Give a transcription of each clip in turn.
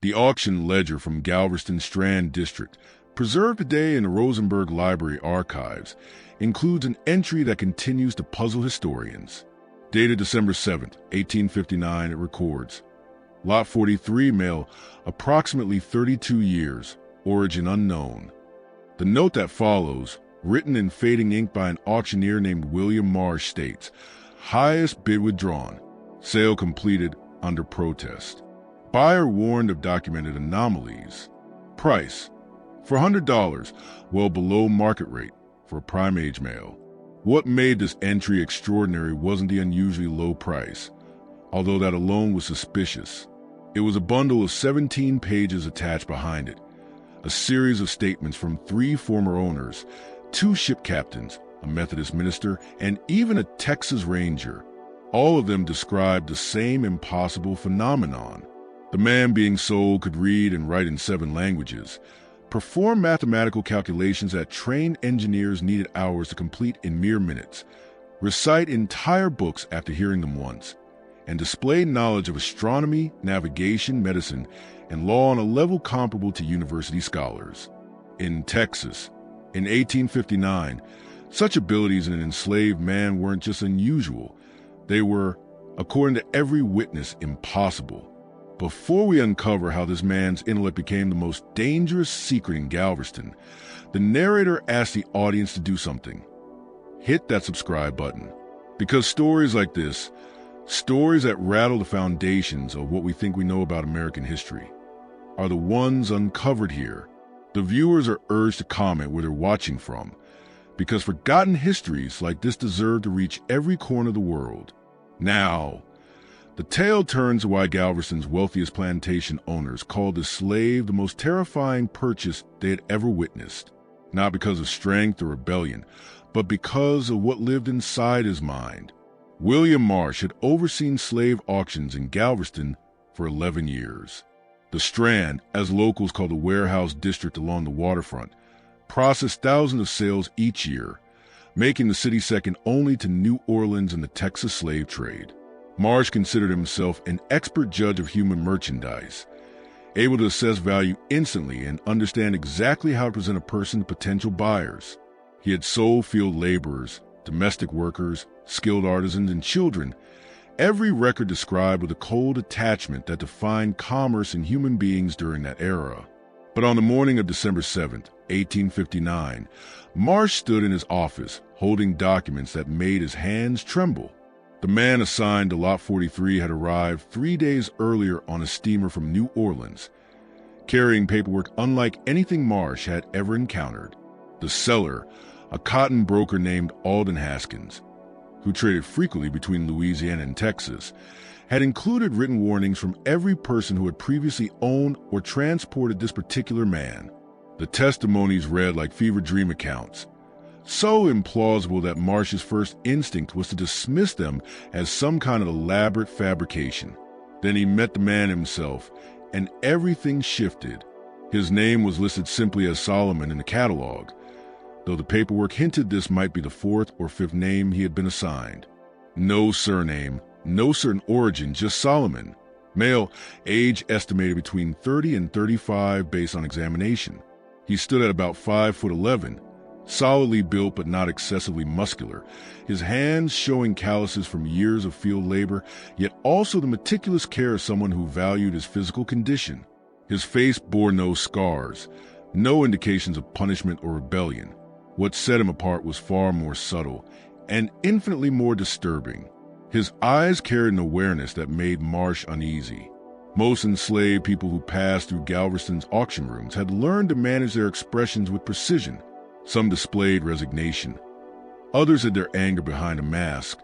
The auction ledger from Galveston Strand District, preserved today in the Rosenberg Library archives, includes an entry that continues to puzzle historians. Dated December 7, 1859, it records, Lot 43, male, approximately 32 years, origin unknown. The note that follows, written in fading ink by an auctioneer named William Marsh, states, highest bid withdrawn, sale completed under protest. Buyer warned of documented anomalies. Price, for $100, well below market rate for a prime-age male. What made this entry extraordinary wasn't the unusually low price, although that alone was suspicious. It was a bundle of 17 pages attached behind it, a series of statements from 3 former owners, 2 ship captains, a Methodist minister, and even a Texas Ranger. All of them described the same impossible phenomenon. The man being sold could read and write in 7 languages, perform mathematical calculations that trained engineers needed hours to complete in mere minutes, recite entire books after hearing them once, and display knowledge of astronomy, navigation, medicine, and law on a level comparable to university scholars. In Texas, in 1859, such abilities in an enslaved man weren't just unusual, they were, according to every witness, impossible. Before we uncover how this man's intellect became the most dangerous secret in Galveston, the narrator asks the audience to do something. Hit that subscribe button. Because stories like this, stories that rattle the foundations of what we think we know about American history, are the ones uncovered here. The viewers are urged to comment where they're watching from, because forgotten histories like this deserve to reach every corner of the world. Now, the tale turns to why Galveston's wealthiest plantation owners called the slave the most terrifying purchase they had ever witnessed, not because of strength or rebellion, but because of what lived inside his mind. William Marsh had overseen slave auctions in Galveston for 11 years. The Strand, as locals call the warehouse district along the waterfront, processed thousands of sales each year, making the city second only to New Orleans in the Texas slave trade. Marsh considered himself an expert judge of human merchandise, able to assess value instantly and understand exactly how to present a person to potential buyers. He had sold field laborers, domestic workers, skilled artisans, and children, every record described with a cold attachment that defined commerce in human beings during that era. But on the morning of December 7th, 1859, Marsh stood in his office holding documents that made his hands tremble. The man assigned to Lot 43 had arrived 3 days earlier on a steamer from New Orleans, carrying paperwork unlike anything Marsh had ever encountered. The seller, a cotton broker named Alden Haskins, who traded frequently between Louisiana and Texas, had included written warnings from every person who had previously owned or transported this particular man. The testimonies read like fever dream accounts, so implausible that Marsh's first instinct was to dismiss them as some kind of elaborate fabrication. Then he met the man himself, and everything shifted. His name was listed simply as Solomon in the catalog, though the paperwork hinted this might be the 4th or 5th name he had been assigned. No surname, no certain origin, just Solomon. Male, age estimated between 30 and 35 based on examination. He stood at about 5'11", solidly built but not excessively muscular, his hands showing calluses from years of field labor, yet also the meticulous care of someone who valued his physical condition. His face bore no scars, no indications of punishment or rebellion. What set him apart was far more subtle and infinitely more disturbing. His eyes carried an awareness that made Marsh uneasy. Most enslaved people who passed through Galveston's auction rooms had learned to manage their expressions with precision. Some displayed resignation. Others hid their anger behind a mask.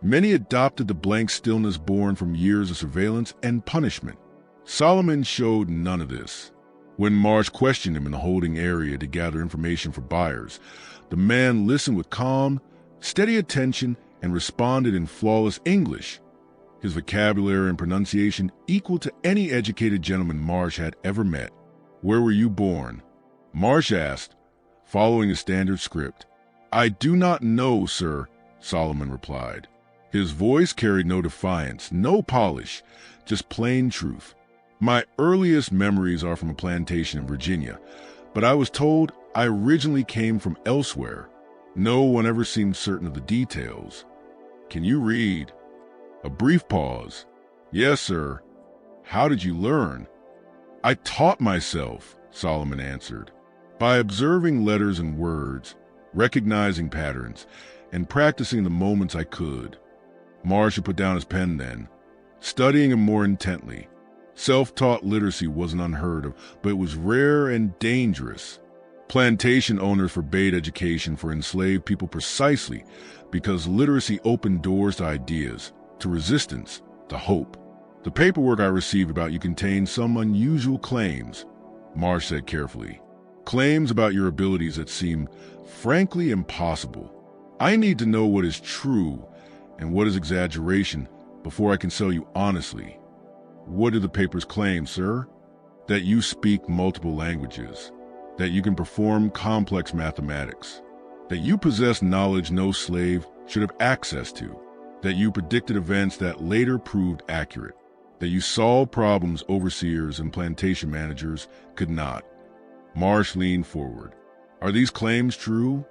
Many adopted the blank stillness born from years of surveillance and punishment. Solomon showed none of this. When Marsh questioned him in the holding area to gather information for buyers, the man listened with calm, steady attention and responded in flawless English, his vocabulary and pronunciation equal to any educated gentleman Marsh had ever met. "Where were you born?" Marsh asked, following a standard script. "I do not know, sir," Solomon replied. His voice carried no defiance, no polish, just plain truth. My earliest memories are from a plantation in Virginia, but I was told I originally came from elsewhere. No one ever seemed certain of the details. Can you read? A brief pause. Yes, sir. How did you learn? I taught myself, Solomon answered, by observing letters and words, recognizing patterns, and practicing the moments I could. Marshall put down his pen then, studying him more intently. Self-taught literacy wasn't unheard of, but it was rare and dangerous. Plantation owners forbade education for enslaved people precisely because literacy opened doors to ideas, to resistance, to hope. The paperwork I received about you contained some unusual claims, Marsh said carefully. Claims about your abilities that seem frankly impossible. I need to know what is true and what is exaggeration before I can sell you honestly. What do the papers claim, sir? That you speak multiple languages, that you can perform complex mathematics, that you possess knowledge no slave should have access to, that you predicted events that later proved accurate, that you solved problems overseers and plantation managers could not. Marsh leaned forward. Are these claims true?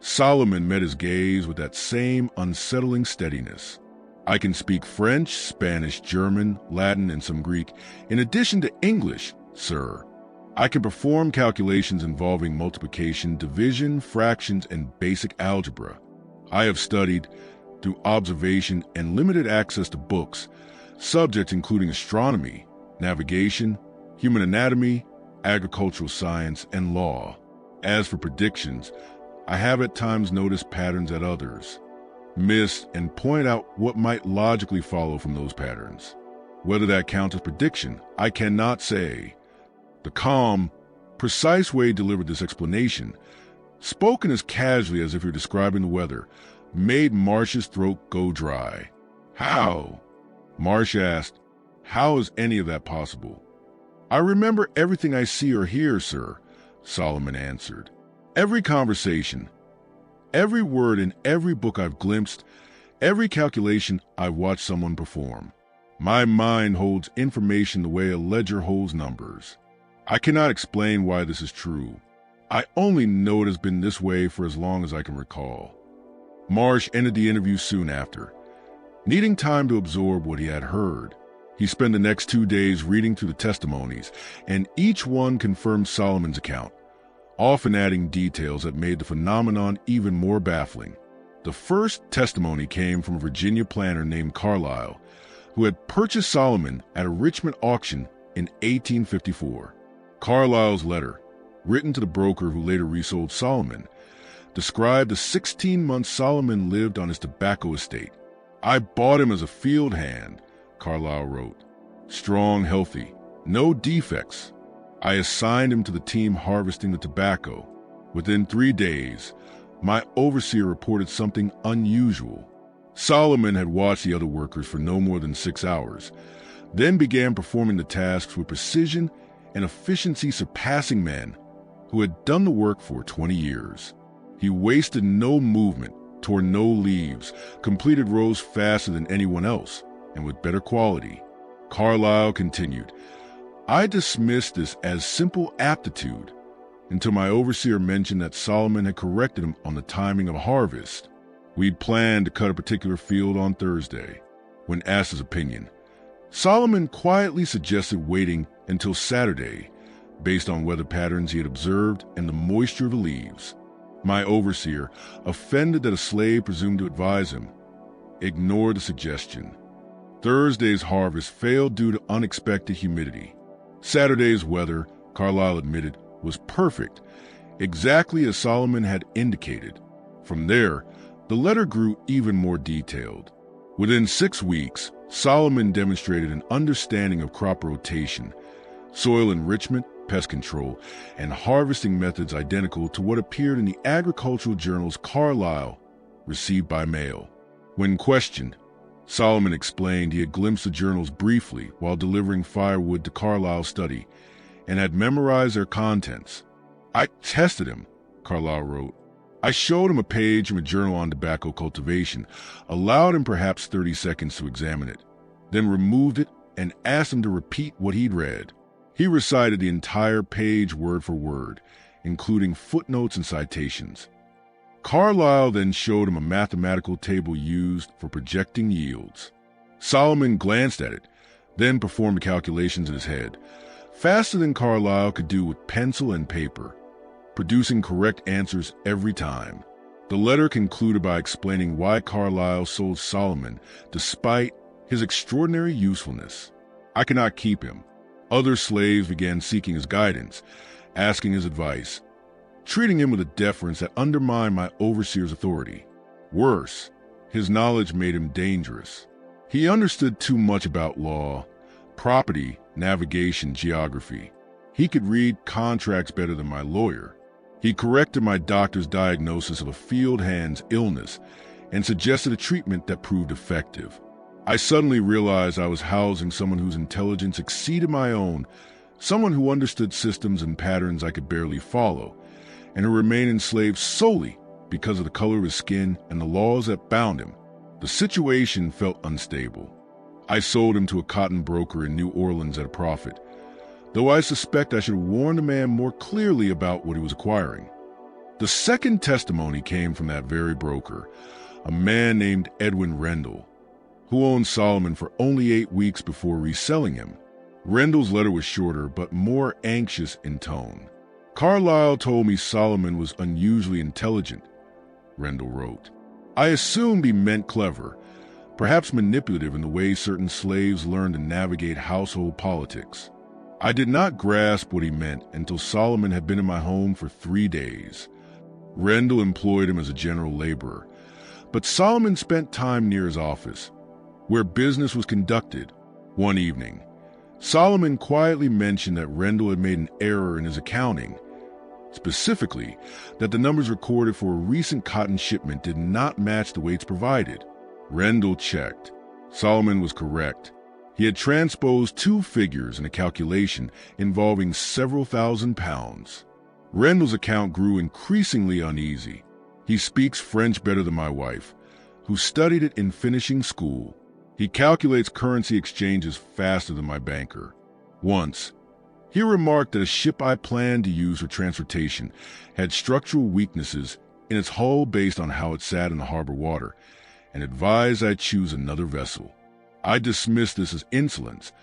Solomon met his gaze with that same unsettling steadiness. I can speak French, Spanish, German, Latin, and some Greek, in addition to English, sir. I can perform calculations involving multiplication, division, fractions, and basic algebra. I have studied, through observation and limited access to books, subjects including astronomy, navigation, human anatomy, agricultural science, and law. As for predictions, I have at times noticed patterns at others, missed and point out what might logically follow from those patterns. Whether that counts as prediction, I cannot say. The calm, precise way he delivered this explanation, spoken as casually as if you're describing the weather, made Marsh's throat go dry. How? Marsh asked, how is any of that possible? I remember everything I see or hear, sir, Solomon answered. Every conversation, every word in every book I've glimpsed, every calculation I've watched someone perform. My mind holds information the way a ledger holds numbers. I cannot explain why this is true. I only know it has been this way for as long as I can recall. Marsh ended the interview soon after, needing time to absorb what he had heard. He spent the next 2 days reading through the testimonies, and each one confirmed Solomon's account, often adding details that made the phenomenon even more baffling. The first testimony came from a Virginia planter named Carlisle, who had purchased Solomon at a Richmond auction in 1854. Carlisle's letter, written to the broker who later resold Solomon, described the 16 months Solomon lived on his tobacco estate. I bought him as a field hand, Carlisle wrote. Strong, healthy, no defects. I assigned him to the team harvesting the tobacco. Within 3 days, my overseer reported something unusual. Solomon had watched the other workers for no more than 6 hours, then began performing the tasks with precision and efficiency surpassing men who had done the work for 20 years. He wasted no movement, tore no leaves, completed rows faster than anyone else, and with better quality. Carlisle continued, I dismissed this as simple aptitude until my overseer mentioned that Solomon had corrected him on the timing of harvest. We'd planned to cut a particular field on Thursday. When asked his opinion, Solomon quietly suggested waiting until Saturday, based on weather patterns he had observed and the moisture of the leaves. My overseer, offended that a slave presumed to advise him, ignored the suggestion. Thursday's harvest failed due to unexpected humidity. Saturday's weather, Carlisle admitted, was perfect, exactly as Solomon had indicated. From there, the letter grew even more detailed. Within 6 weeks, Solomon demonstrated an understanding of crop rotation, soil enrichment, pest control, and harvesting methods identical to what appeared in the agricultural journals Carlisle received by mail. When questioned, Solomon explained he had glimpsed the journals briefly while delivering firewood to Carlisle's study and had memorized their contents. I tested him, Carlisle wrote. I showed him a page from a journal on tobacco cultivation, allowed him perhaps 30 seconds to examine it, then removed it and asked him to repeat what he'd read. He recited the entire page word for word, including footnotes and citations. Carlyle then showed him a mathematical table used for projecting yields. Solomon glanced at it, then performed the calculations in his head, faster than Carlyle could do with pencil and paper, producing correct answers every time. The letter concluded by explaining why Carlyle sold Solomon despite his extraordinary usefulness. I could not keep him. Other slaves began seeking his guidance, asking his advice, treating him with a deference that undermined my overseer's authority. Worse, his knowledge made him dangerous. He understood too much about law, property, navigation, geography. He could read contracts better than my lawyer. He corrected my doctor's diagnosis of a field hand's illness and suggested a treatment that proved effective. I suddenly realized I was housing someone whose intelligence exceeded my own, someone who understood systems and patterns I could barely follow, and who remained enslaved solely because of the color of his skin and the laws that bound him. The situation felt unstable. I sold him to a cotton broker in New Orleans at a profit, though I suspect I should have warned the man more clearly about what he was acquiring. The second testimony came from that very broker, a man named Edwin Rendell, who owned Solomon for only 8 weeks before reselling him. Rendell's letter was shorter but more anxious in tone. Carlyle told me Solomon was unusually intelligent, Rendell wrote. I assumed he meant clever, perhaps manipulative in the way certain slaves learn to navigate household politics. I did not grasp what he meant until Solomon had been in my home for 3 days. Rendell employed him as a general laborer, but Solomon spent time near his office, where business was conducted. One evening, Solomon quietly mentioned that Rendell had made an error in his accounting, specifically that the numbers recorded for a recent cotton shipment did not match the weights provided. Rendell checked. Solomon was correct. He had transposed 2 figures in a calculation involving several thousand pounds. Rendell's account grew increasingly uneasy. He speaks French better than my wife, who studied it in finishing school. He calculates currency exchanges faster than my banker. Once, he remarked that a ship I planned to use for transportation had structural weaknesses in its hull based on how it sat in the harbor water, and advised I choose another vessel. I dismissed this as insolence,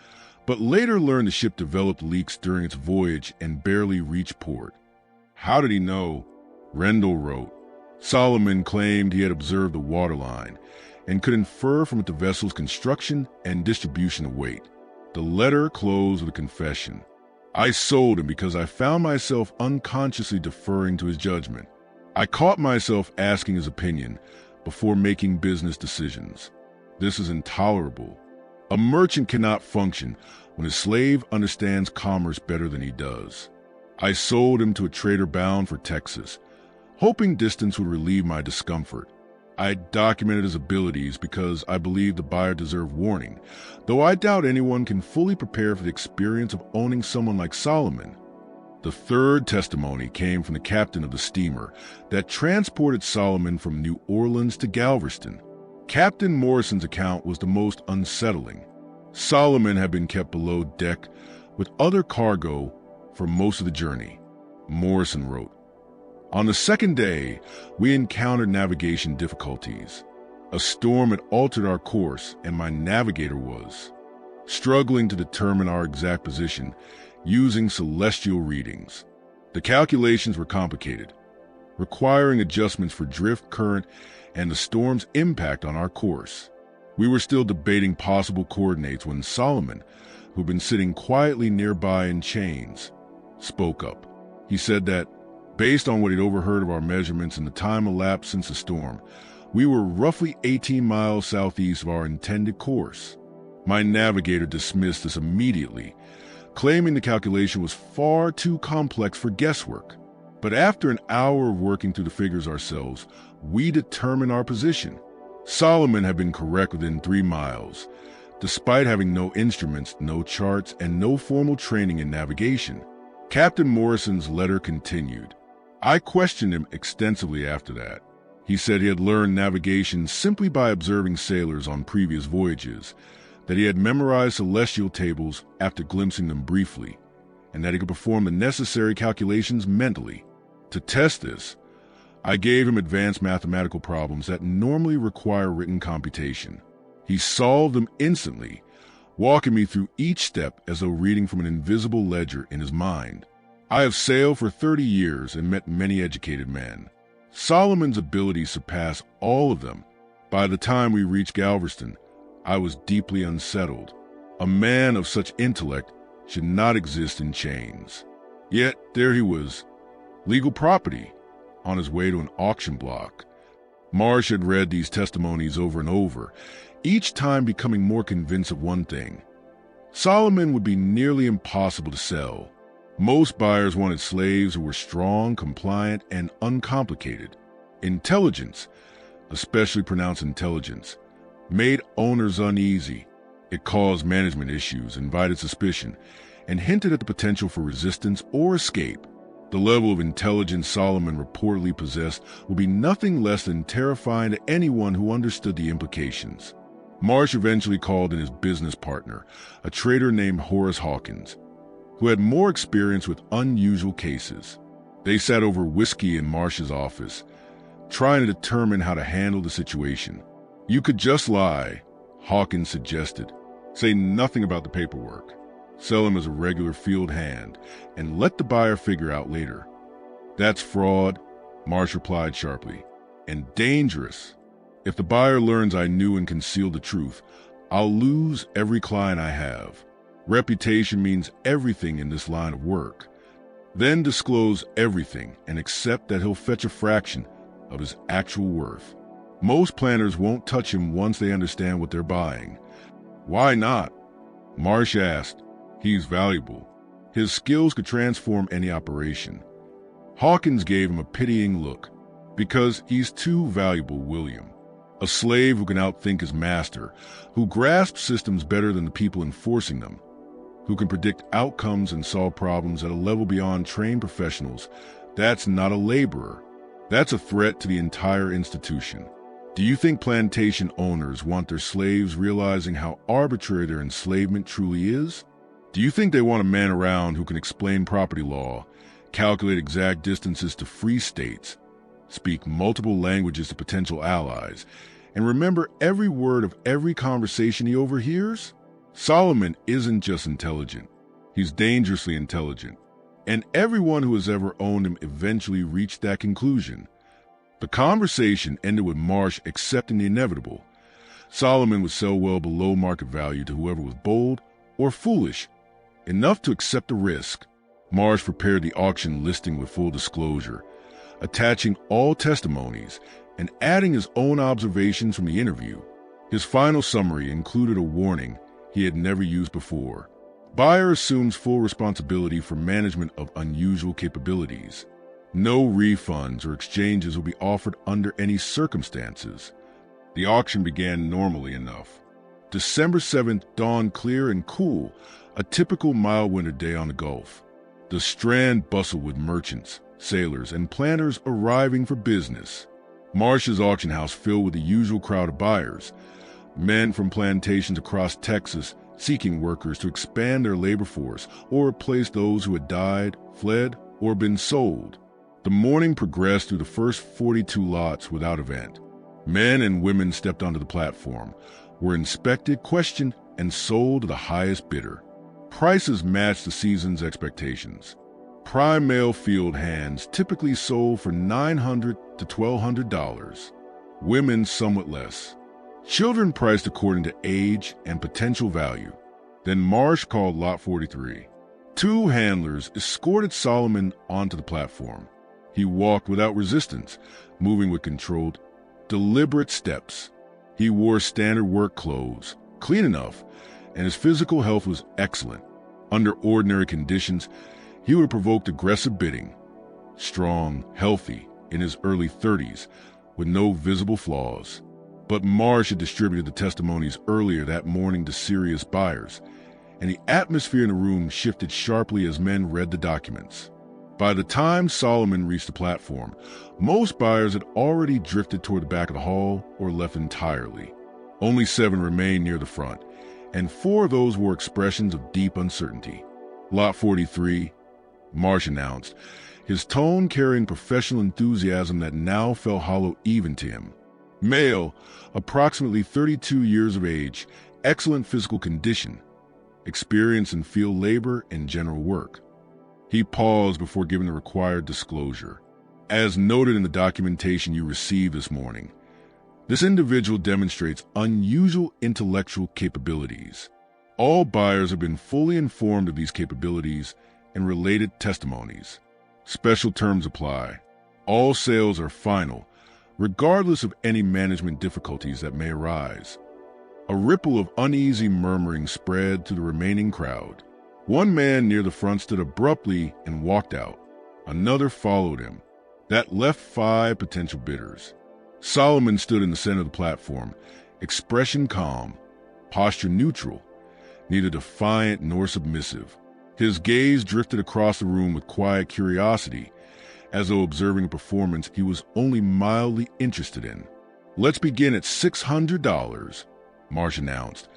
but later learned the ship developed leaks during its voyage and barely reached port. How did he know? Rendell wrote. Solomon claimed he had observed the waterline and could infer from it the vessel's construction and distribution of weight. The letter closed with a confession. I sold him because I found myself unconsciously deferring to his judgment. I caught myself asking his opinion before making business decisions. This is intolerable. A merchant cannot function when a slave understands commerce better than he does. I sold him to a trader bound for Texas, hoping distance would relieve my discomfort. I documented his abilities because I believed the buyer deserved warning, though I doubt anyone can fully prepare for the experience of owning someone like Solomon. The third testimony came from the captain of the steamer that transported Solomon from New Orleans to Galveston. Captain Morrison's account was the most unsettling. Solomon had been kept below deck with other cargo for most of the journey. Morrison wrote, on the second day, we encountered navigation difficulties. A storm had altered our course, and my navigator was struggling to determine our exact position using celestial readings. The calculations were complicated, requiring adjustments for drift, current, and the storm's impact on our course. We were still debating possible coordinates when Solomon, who'd been sitting quietly nearby in chains, spoke up. He said that, based on what he'd overheard of our measurements and the time elapsed since the storm, we were roughly 18 miles southeast of our intended course. My navigator dismissed this immediately, claiming the calculation was far too complex for guesswork. But after an hour of working through the figures ourselves, we determined our position. Solomon had been correct within 3 miles, despite having no instruments, no charts, and no formal training in navigation. Captain Morrison's letter continued. I questioned him extensively after that. He said he had learned navigation simply by observing sailors on previous voyages, that he had memorized celestial tables after glimpsing them briefly, and that he could perform the necessary calculations mentally. To test this, I gave him advanced mathematical problems that normally require written computation. He solved them instantly, walking me through each step as though reading from an invisible ledger in his mind. I have sailed for 30 years and met many educated men. Solomon's abilities surpassed all of them. By the time we reached Galveston, I was deeply unsettled. A man of such intellect should not exist in chains. Yet there he was, legal property, on his way to an auction block. Marsh had read these testimonies over and over, each time becoming more convinced of one thing. Solomon would be nearly impossible to sell. Most buyers wanted slaves who were strong, compliant, and uncomplicated. Intelligence, especially pronounced intelligence, made owners uneasy. It caused management issues, invited suspicion, and hinted at the potential for resistance or escape. The level of intelligence Solomon reportedly possessed would be nothing less than terrifying to anyone who understood the implications. Marsh eventually called in his business partner, a trader named Horace Hawkins, who had more experience with unusual cases. They sat over whiskey in Marsh's office, trying to determine how to handle the situation. "You could just lie," Hawkins suggested. "Say nothing about the paperwork. Sell him as a regular field hand, and let the buyer figure out later." "That's fraud," Marsh replied sharply, "and dangerous. If the buyer learns I knew and concealed the truth, I'll lose every client I have. Reputation means everything in this line of work. Then disclose everything and accept that he'll fetch a fraction of his actual worth." Most planners won't touch him once they understand what they're buying. "Why not?" Marsh asked. "He's valuable. His skills could transform any operation." Hawkins gave him a pitying look. "Because he's too valuable, William. A slave who can outthink his master, who grasps systems better than the people enforcing them, who can predict outcomes and solve problems at a level beyond trained professionals. That's not a laborer. That's a threat to the entire institution." Do you think plantation owners want their slaves realizing how arbitrary their enslavement truly is? Do you think they want a man around who can explain property law, calculate exact distances to free states, speak multiple languages to potential allies, and remember every word of every conversation he overhears? Solomon isn't just intelligent. He's dangerously intelligent. And everyone who has ever owned him eventually reached that conclusion. The conversation ended with Marsh accepting the inevitable. Solomon would sell well below market value to whoever was bold or foolish enough to accept the risk. Marsh prepared the auction listing with full disclosure, attaching all testimonies and adding his own observations from the interview. His final summary included a warning he had never used before. Buyer assumes full responsibility for management of unusual capabilities. No refunds or exchanges will be offered under any circumstances. The auction began normally enough. December 7th dawned clear and cool, a typical mild winter day on the Gulf. The Strand bustled with merchants, sailors, and planters arriving for business. Marsh's auction house filled with the usual crowd of buyers, men from plantations across Texas seeking workers to expand their labor force or replace those who had died, fled, or been sold. The morning progressed through the first 42 lots without event. Men and women stepped onto the platform, were inspected, questioned, and sold to the highest bidder. Prices matched the season's expectations. Prime male field hands typically sold for $900 to $1,200. Women somewhat less. Children priced according to age and potential value. Then Marsh called Lot 43. Two handlers escorted Solomon onto the platform. He walked without resistance, moving with controlled, deliberate steps. He wore standard work clothes, clean enough, and his physical health was excellent. Under ordinary conditions, he would have provoked aggressive bidding. Strong, healthy, in his early 30s, with no visible flaws. But Marsh had distributed the testimonies earlier that morning to serious buyers, and the atmosphere in the room shifted sharply as men read the documents. By the time Solomon reached the platform, most buyers had already drifted toward the back of the hall or left entirely. Only 7 remained near the front, and 4 of those were expressions of deep uncertainty. Lot 43, Marsh announced, his tone carrying professional enthusiasm that now felt hollow even to him. Male, approximately 32 years of age, excellent physical condition, experience in field labor and general work. He paused before giving the required disclosure. As noted in the documentation you received this morning, this individual demonstrates unusual intellectual capabilities. All buyers have been fully informed of these capabilities and related testimonies. Special terms apply. All sales are final, regardless of any management difficulties that may arise. A ripple of uneasy murmuring spread to the remaining crowd. One man near the front stood abruptly and walked out. Another followed him. That left 5 potential bidders. Solomon stood in the center of the platform, expression calm, posture neutral, neither defiant nor submissive. His gaze drifted across the room with quiet curiosity, as though observing a performance he was only mildly interested in. "Let's begin at $600, Marsh announced,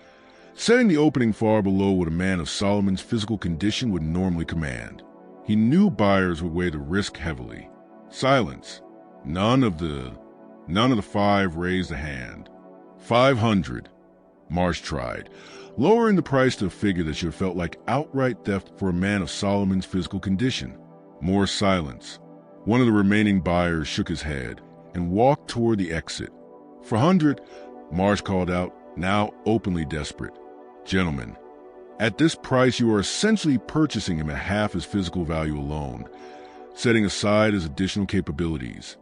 setting the opening far below what a man of Solomon's physical condition would normally command. He knew buyers would weigh the risk heavily. Silence. None of the 5 raised a hand. $500, Marsh tried, lowering the price to a figure that should have felt like outright theft for a man of Solomon's physical condition. More silence. One of the remaining buyers shook his head and walked toward the exit. "400, Marsh called out, now openly desperate. "Gentlemen, at this price you are essentially purchasing him at half his physical value alone, setting aside his additional capabilities."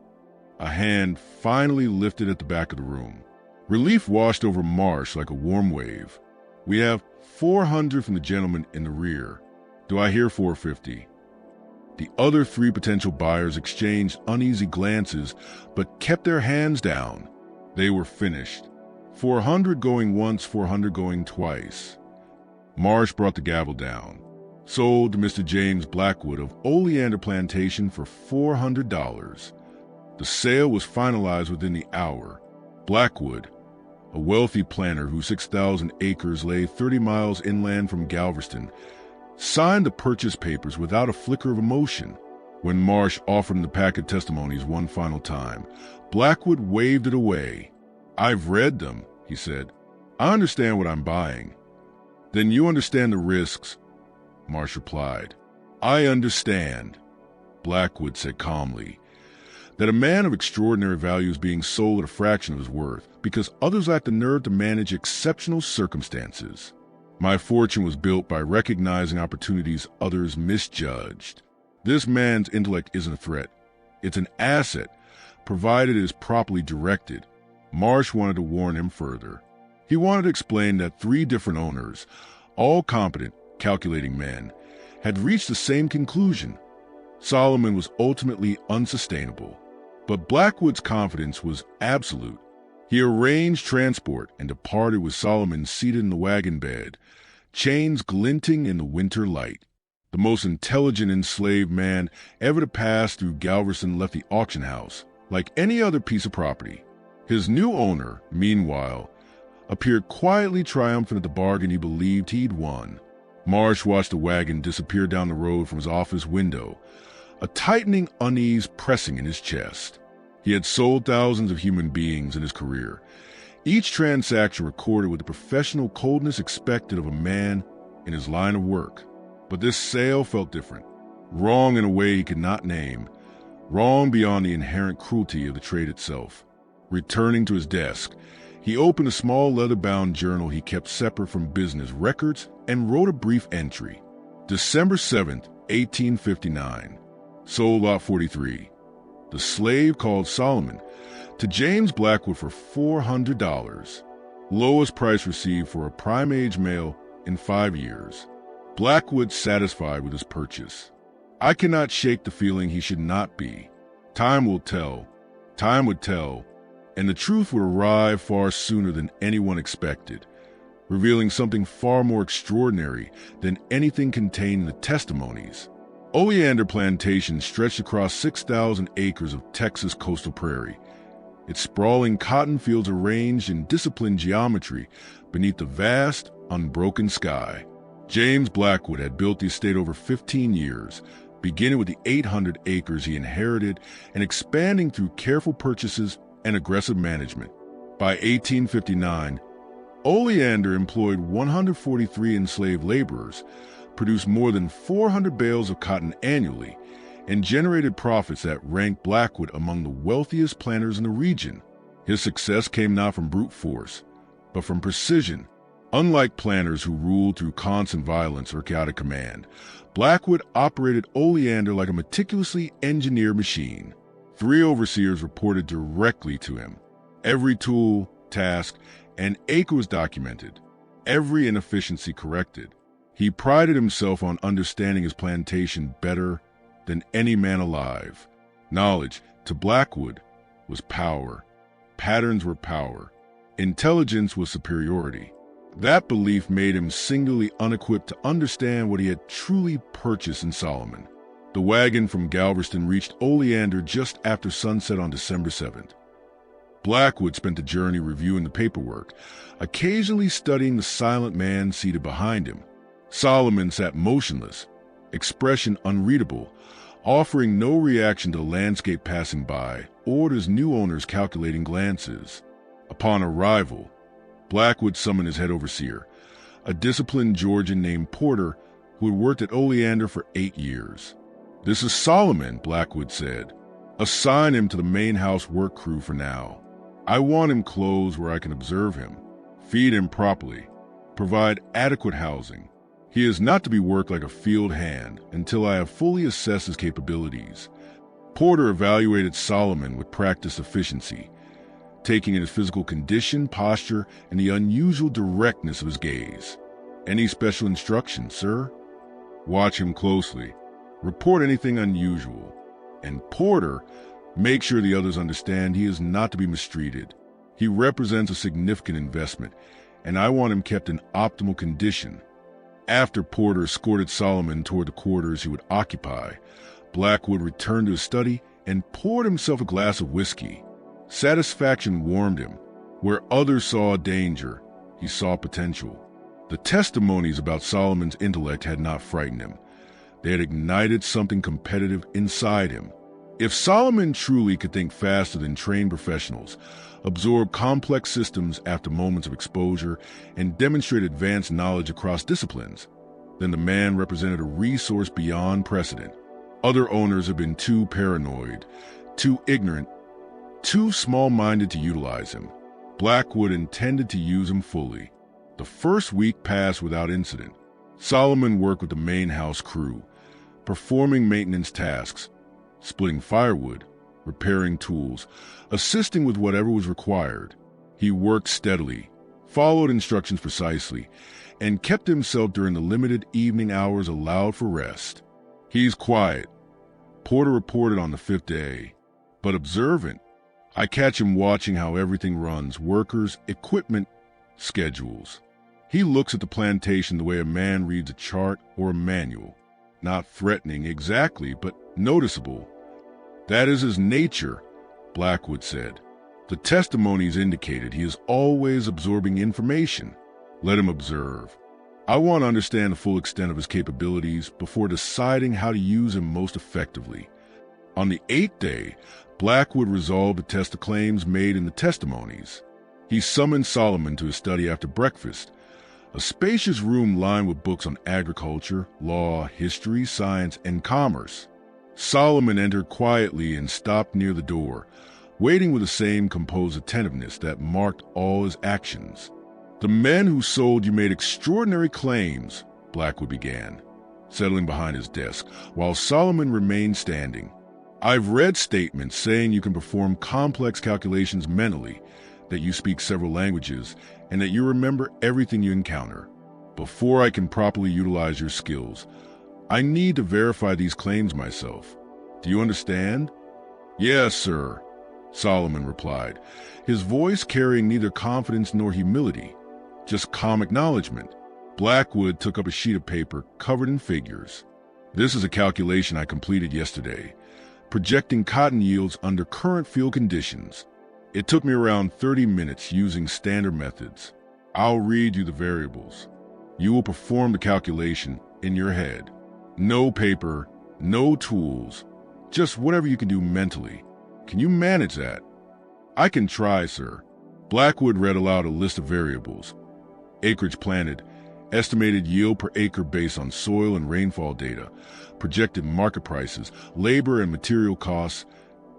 A hand finally lifted at the back of the room. Relief washed over Marsh like a warm wave. "We have 400 from the gentleman in the rear. Do I hear 450? The other 3 potential buyers exchanged uneasy glances but kept their hands down. They were finished. 400 going once, 400 going twice. Marsh brought the gavel down. "Sold to Mr. James Blackwood of Oleander Plantation for $400. The sale was finalized within the hour. Blackwood, a wealthy planter whose 6,000 acres lay 30 miles inland from Galveston, signed the purchase papers without a flicker of emotion. When Marsh offered him the packet of testimonies one final time, Blackwood waved it away. "I've read them," he said. "I understand what I'm buying." "Then you understand the risks," Marsh replied. "I understand," Blackwood said calmly, "that a man of extraordinary value is being sold at a fraction of his worth because others lack the nerve to manage exceptional circumstances. My fortune was built by recognizing opportunities others misjudged. This man's intellect isn't a threat. It's an asset, provided it is properly directed." Marsh wanted to warn him further. He wanted to explain that 3 different owners, all competent, calculating men, had reached the same conclusion. Solomon was ultimately unsustainable, but Blackwood's confidence was absolute. He arranged transport and departed with Solomon seated in the wagon bed, chains glinting in the winter light. The most intelligent enslaved man ever to pass through Galveston left the auction house, like any other piece of property. His new owner, meanwhile, appeared quietly triumphant at the bargain he believed he'd won. Marsh watched the wagon disappear down the road from his office window, a tightening unease pressing in his chest. He had sold thousands of human beings in his career, each transaction recorded with the professional coldness expected of a man in his line of work. But this sale felt different, wrong in a way he could not name, wrong beyond the inherent cruelty of the trade itself. Returning to his desk, he opened a small leather-bound journal he kept separate from business records and wrote a brief entry. December 7th, 1859. Sold lot 43. The slave called Solomon to James Blackwood for $400. Lowest price received for a prime-age male in 5 years. Blackwood satisfied with his purchase. I cannot shake the feeling he should not be. Time will tell. Time would tell. And the truth would arrive far sooner than anyone expected, revealing something far more extraordinary than anything contained in the testimonies. Oleander Plantation stretched across 6,000 acres of Texas coastal prairie, its sprawling cotton fields arranged in disciplined geometry beneath the vast, unbroken sky. James Blackwood had built the estate over 15 years, beginning with the 800 acres he inherited and expanding through careful purchases and aggressive management. By 1859, Oleander employed 143 enslaved laborers, produced more than 400 bales of cotton annually, and generated profits that ranked Blackwood among the wealthiest planters in the region. His success came not from brute force, but from precision. Unlike planters who ruled through constant violence or chaotic command, Blackwood operated Oleander like a meticulously engineered machine. 3 overseers reported directly to him. Every tool, task, and acre was documented, every inefficiency corrected. He prided himself on understanding his plantation better than any man alive. Knowledge, to Blackwood, was power. Patterns were power. Intelligence was superiority. That belief made him singularly unequipped to understand what he had truly purchased in Solomon. The wagon from Galveston reached Oleander just after sunset on December 7th. Blackwood spent the journey reviewing the paperwork, occasionally studying the silent man seated behind him. Solomon sat motionless, expression unreadable, offering no reaction to the landscape passing by or to his new owner's calculating glances. Upon arrival, Blackwood summoned his head overseer, a disciplined Georgian named Porter who had worked at Oleander for 8 years. "This is Solomon," Blackwood said. "Assign him to the main house work crew for now. I want him clothes where I can observe him, feed him properly, provide adequate housing. He is not to be worked like a field hand until I have fully assessed his capabilities." Porter evaluated Solomon with practiced efficiency, taking in his physical condition, posture, and the unusual directness of his gaze. "Any special instructions, sir?" "Watch him closely. Report anything unusual. And Porter, make sure the others understand he is not to be mistreated. He represents a significant investment, and I want him kept in optimal condition." After Porter escorted Solomon toward the quarters he would occupy, Blackwood returned to his study and poured himself a glass of whiskey. Satisfaction warmed him. Where others saw danger, he saw potential. The testimonies about Solomon's intellect had not frightened him. They had ignited something competitive inside him. If Solomon truly could think faster than trained professionals, absorb complex systems after moments of exposure, and demonstrate advanced knowledge across disciplines, then the man represented a resource beyond precedent. Other owners have been too paranoid, too ignorant, too small-minded to utilize him. Blackwood intended to use him fully. The first week passed without incident. Solomon worked with the main house crew, performing maintenance tasks, splitting firewood, repairing tools, assisting with whatever was required. He worked steadily, followed instructions precisely, and kept himself during the limited evening hours allowed for rest. "He's quiet," Porter reported on the 5th day, "but observant. I catch him watching how everything runs, workers, equipment, schedules. He looks at the plantation the way a man reads a chart or a manual. Not threatening exactly, but noticeable. That is his nature," Blackwood said. "The testimonies indicated he is always absorbing information. Let him observe. I want to understand the full extent of his capabilities before deciding how to use him most effectively." On the 8th day, Blackwood resolved to test the claims made in the testimonies. He summoned Solomon to his study after breakfast, a spacious room lined with books on agriculture, law, history, science, and commerce. Solomon entered quietly and stopped near the door, waiting with the same composed attentiveness that marked all his actions. "The men who sold you made extraordinary claims," Blackwood began, settling behind his desk, while Solomon remained standing. "I've read statements saying you can perform complex calculations mentally, that you speak several languages, and that you remember everything you encounter. Before I can properly utilize your skills, I need to verify these claims myself. Do you understand?" "Yes, sir," Solomon replied, his voice carrying neither confidence nor humility, just calm acknowledgement. Blackwood took up a sheet of paper covered in figures. "This is a calculation I completed yesterday, projecting cotton yields under current field conditions. It took me around 30 minutes using standard methods. I'll read you the variables." You will perform the calculation in your head. No paper, no tools, just whatever you can do mentally. Can you manage that? I can try, sir. Blackwood read aloud a list of variables. Acreage planted, estimated yield per acre based on soil and rainfall data, projected market prices, labor and material costs,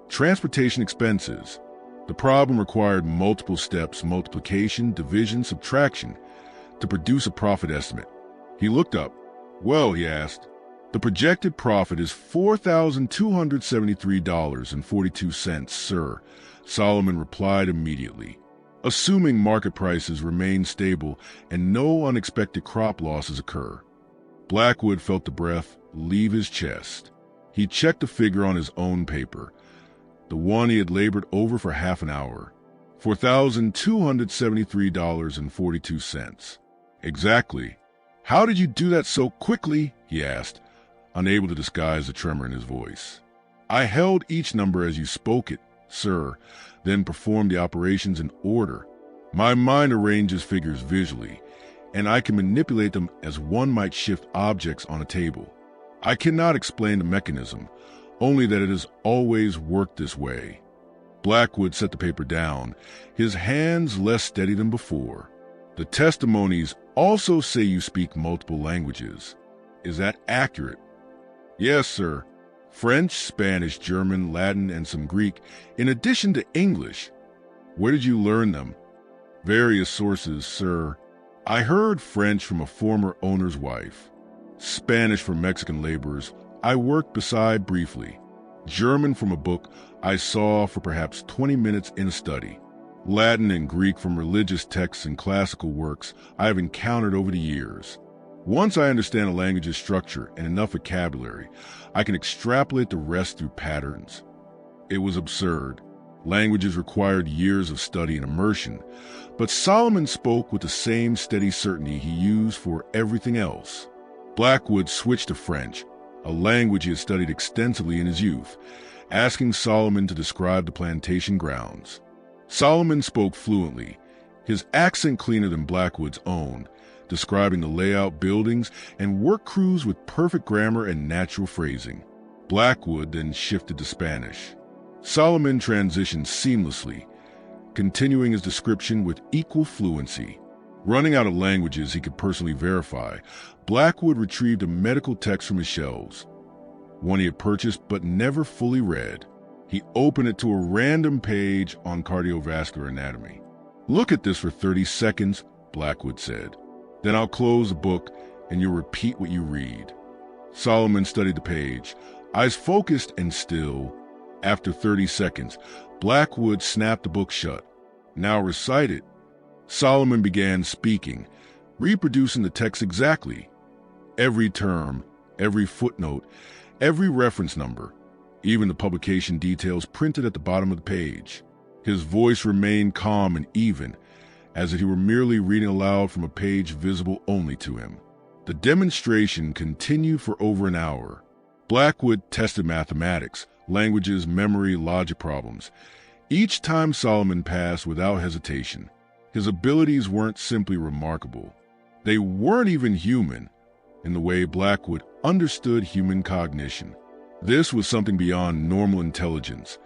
transportation expenses. The problem required multiple steps, multiplication, division, subtraction, to produce a profit estimate. He looked up. Well, he asked, the projected profit is $4,273.42, sir. Solomon replied immediately. Assuming market prices remain stable and no unexpected crop losses occur. Blackwood felt the breath leave his chest. He checked the figure on his own paper, the one he had labored over for half an hour. $4,273.42. Exactly. How did you do that so quickly? He asked, unable to disguise the tremor in his voice. I held each number as you spoke it, sir, then performed the operations in order. My mind arranges figures visually, and I can manipulate them as one might shift objects on a table. I cannot explain the mechanism, only that it has always worked this way. Blackwood set the paper down, his hands less steady than before. The testimonies also say you speak multiple languages. Is that accurate? Yes, sir. French, Spanish, German, Latin, and some Greek, in addition to English. Where did you learn them? Various sources, sir. I heard French from a former owner's wife. Spanish from Mexican laborers I worked beside briefly. German from a book I saw for perhaps 20 minutes in a study. Latin and Greek from religious texts and classical works I have encountered over the years. Once I understand a language's structure and enough vocabulary, I can extrapolate the rest through patterns. It was absurd. Languages required years of study and immersion, but Solomon spoke with the same steady certainty he used for everything else. Blackwood switched to French, a language he had studied extensively in his youth, asking Solomon to describe the plantation grounds. Solomon spoke fluently, his accent cleaner than Blackwood's own, describing the layout, buildings, and work crews with perfect grammar and natural phrasing. Blackwood then shifted to Spanish. Solomon transitioned seamlessly, continuing his description with equal fluency. Running out of languages he could personally verify, Blackwood retrieved a medical text from his shelves, one he had purchased but never fully read. He opened it to a random page on cardiovascular anatomy. Look at this for 30 seconds, Blackwood said. Then I'll close the book and you'll repeat what you read. Solomon studied the page, eyes focused and still. After 30 seconds, Blackwood snapped the book shut. Now recite it. Solomon began speaking, reproducing the text exactly. Every term, every footnote, every reference number, even the publication details printed at the bottom of the page. His voice remained calm and even, as if he were merely reading aloud from a page visible only to him. The demonstration continued for over an hour. Blackwood tested mathematics, languages, memory, logic problems. Each time Solomon passed without hesitation. His abilities weren't simply remarkable. They weren't even human, in the way Blackwood understood human cognition. This was something beyond normal intelligence,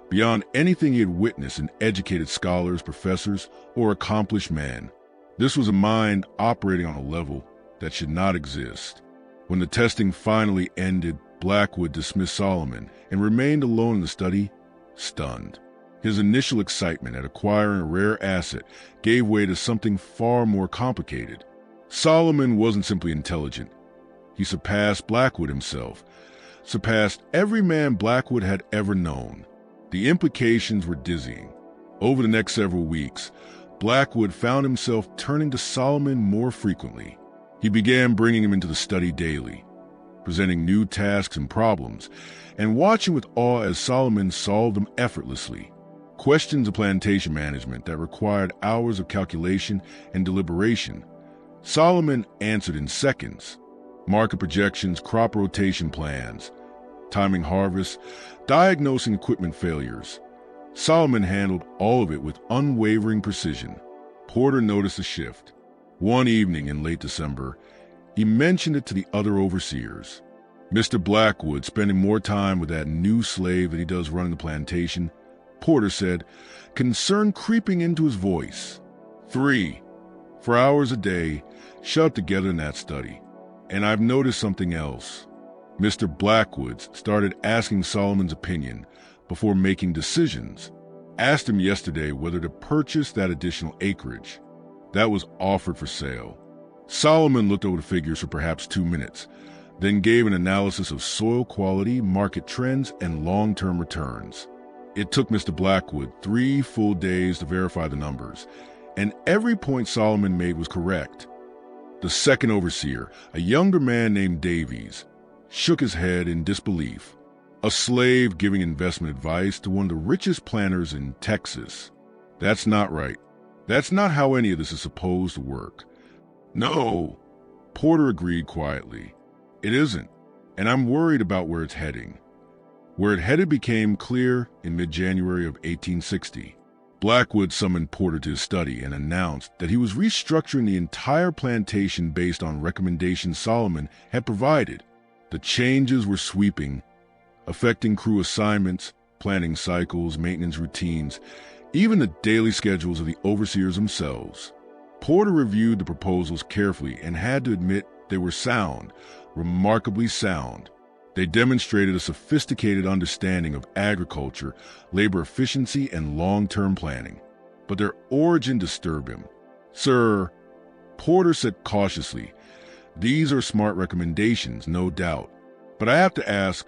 beyond anything he had witnessed in educated scholars, professors, or accomplished men. This was a mind operating on a level that should not exist. When the testing finally ended, Blackwood dismissed Solomon and remained alone in the study, stunned. His initial excitement at acquiring a rare asset gave way to something far more complicated. Solomon wasn't simply intelligent. He surpassed Blackwood himself, surpassed every man Blackwood had ever known. The implications were dizzying. Over the next several weeks, Blackwood found himself turning to Solomon more frequently. He began bringing him into the study daily, presenting new tasks and problems, and watching with awe as Solomon solved them effortlessly. Questions of plantation management that required hours of calculation and deliberation, Solomon answered in seconds. Market projections, crop rotation plans, timing harvests, diagnosing equipment failures. Solomon handled all of it with unwavering precision. Porter noticed a shift. One evening in late December, he mentioned it to the other overseers. Mr. Blackwood, spending more time with that new slave than he does running the plantation, Porter said, concern creeping into his voice. 3, for hours a day, shoved together in that study. And I've noticed something else. Mr. Blackwood started asking Solomon's opinion before making decisions. Asked him yesterday whether to purchase that additional acreage. That was offered for sale. Solomon looked over the figures for perhaps 2 minutes, then gave an analysis of soil quality, market trends, and long-term returns. It took Mr. Blackwood 3 full days to verify the numbers, and every point Solomon made was correct. The second overseer, a younger man named Davies, shook his head in disbelief. A slave giving investment advice to one of the richest planters in Texas. That's not right. That's not how any of this is supposed to work. No, Porter agreed quietly. It isn't, and I'm worried about where it's heading. Where it headed became clear in mid-January of 1860. Blackwood summoned Porter to his study and announced that he was restructuring the entire plantation based on recommendations Solomon had provided. The changes were sweeping, affecting crew assignments, planning cycles, maintenance routines, even the daily schedules of the overseers themselves. Porter reviewed the proposals carefully and had to admit they were sound, remarkably sound. They demonstrated a sophisticated understanding of agriculture, labor efficiency, and long-term planning. But their origin disturbed him. Sir, Porter said cautiously, these are smart recommendations, no doubt. But I have to ask,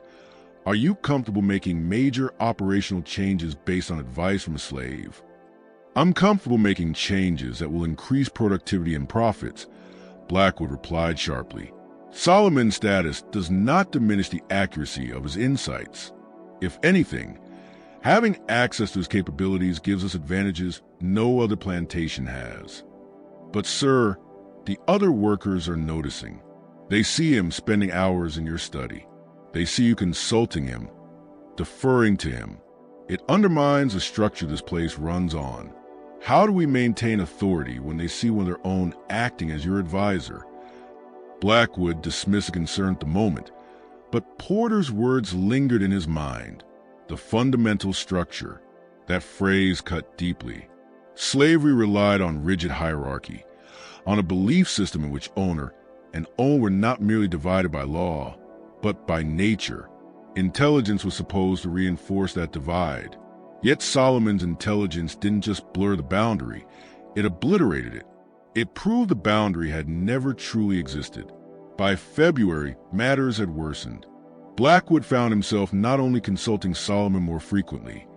are you comfortable making major operational changes based on advice from a slave? I'm comfortable making changes that will increase productivity and profits, Blackwood replied sharply. Solomon's status does not diminish the accuracy of his insights. If anything, having access to his capabilities gives us advantages no other plantation has. But sir, the other workers are noticing. They see him spending hours in your study. They see you consulting him, deferring to him. It undermines the structure this place runs on. How do we maintain authority when they see one of their own acting as your advisor? Blackwood dismissed the concern at the moment, but Porter's words lingered in his mind. The fundamental structure. That phrase cut deeply. Slavery relied on rigid hierarchy, on a belief system in which owner and own were not merely divided by law, but by nature. Intelligence was supposed to reinforce that divide. Yet Solomon's intelligence didn't just blur the boundary, it obliterated it. It proved the boundary had never truly existed. By February, matters had worsened. Blackwood found himself not only consulting Solomon more frequently,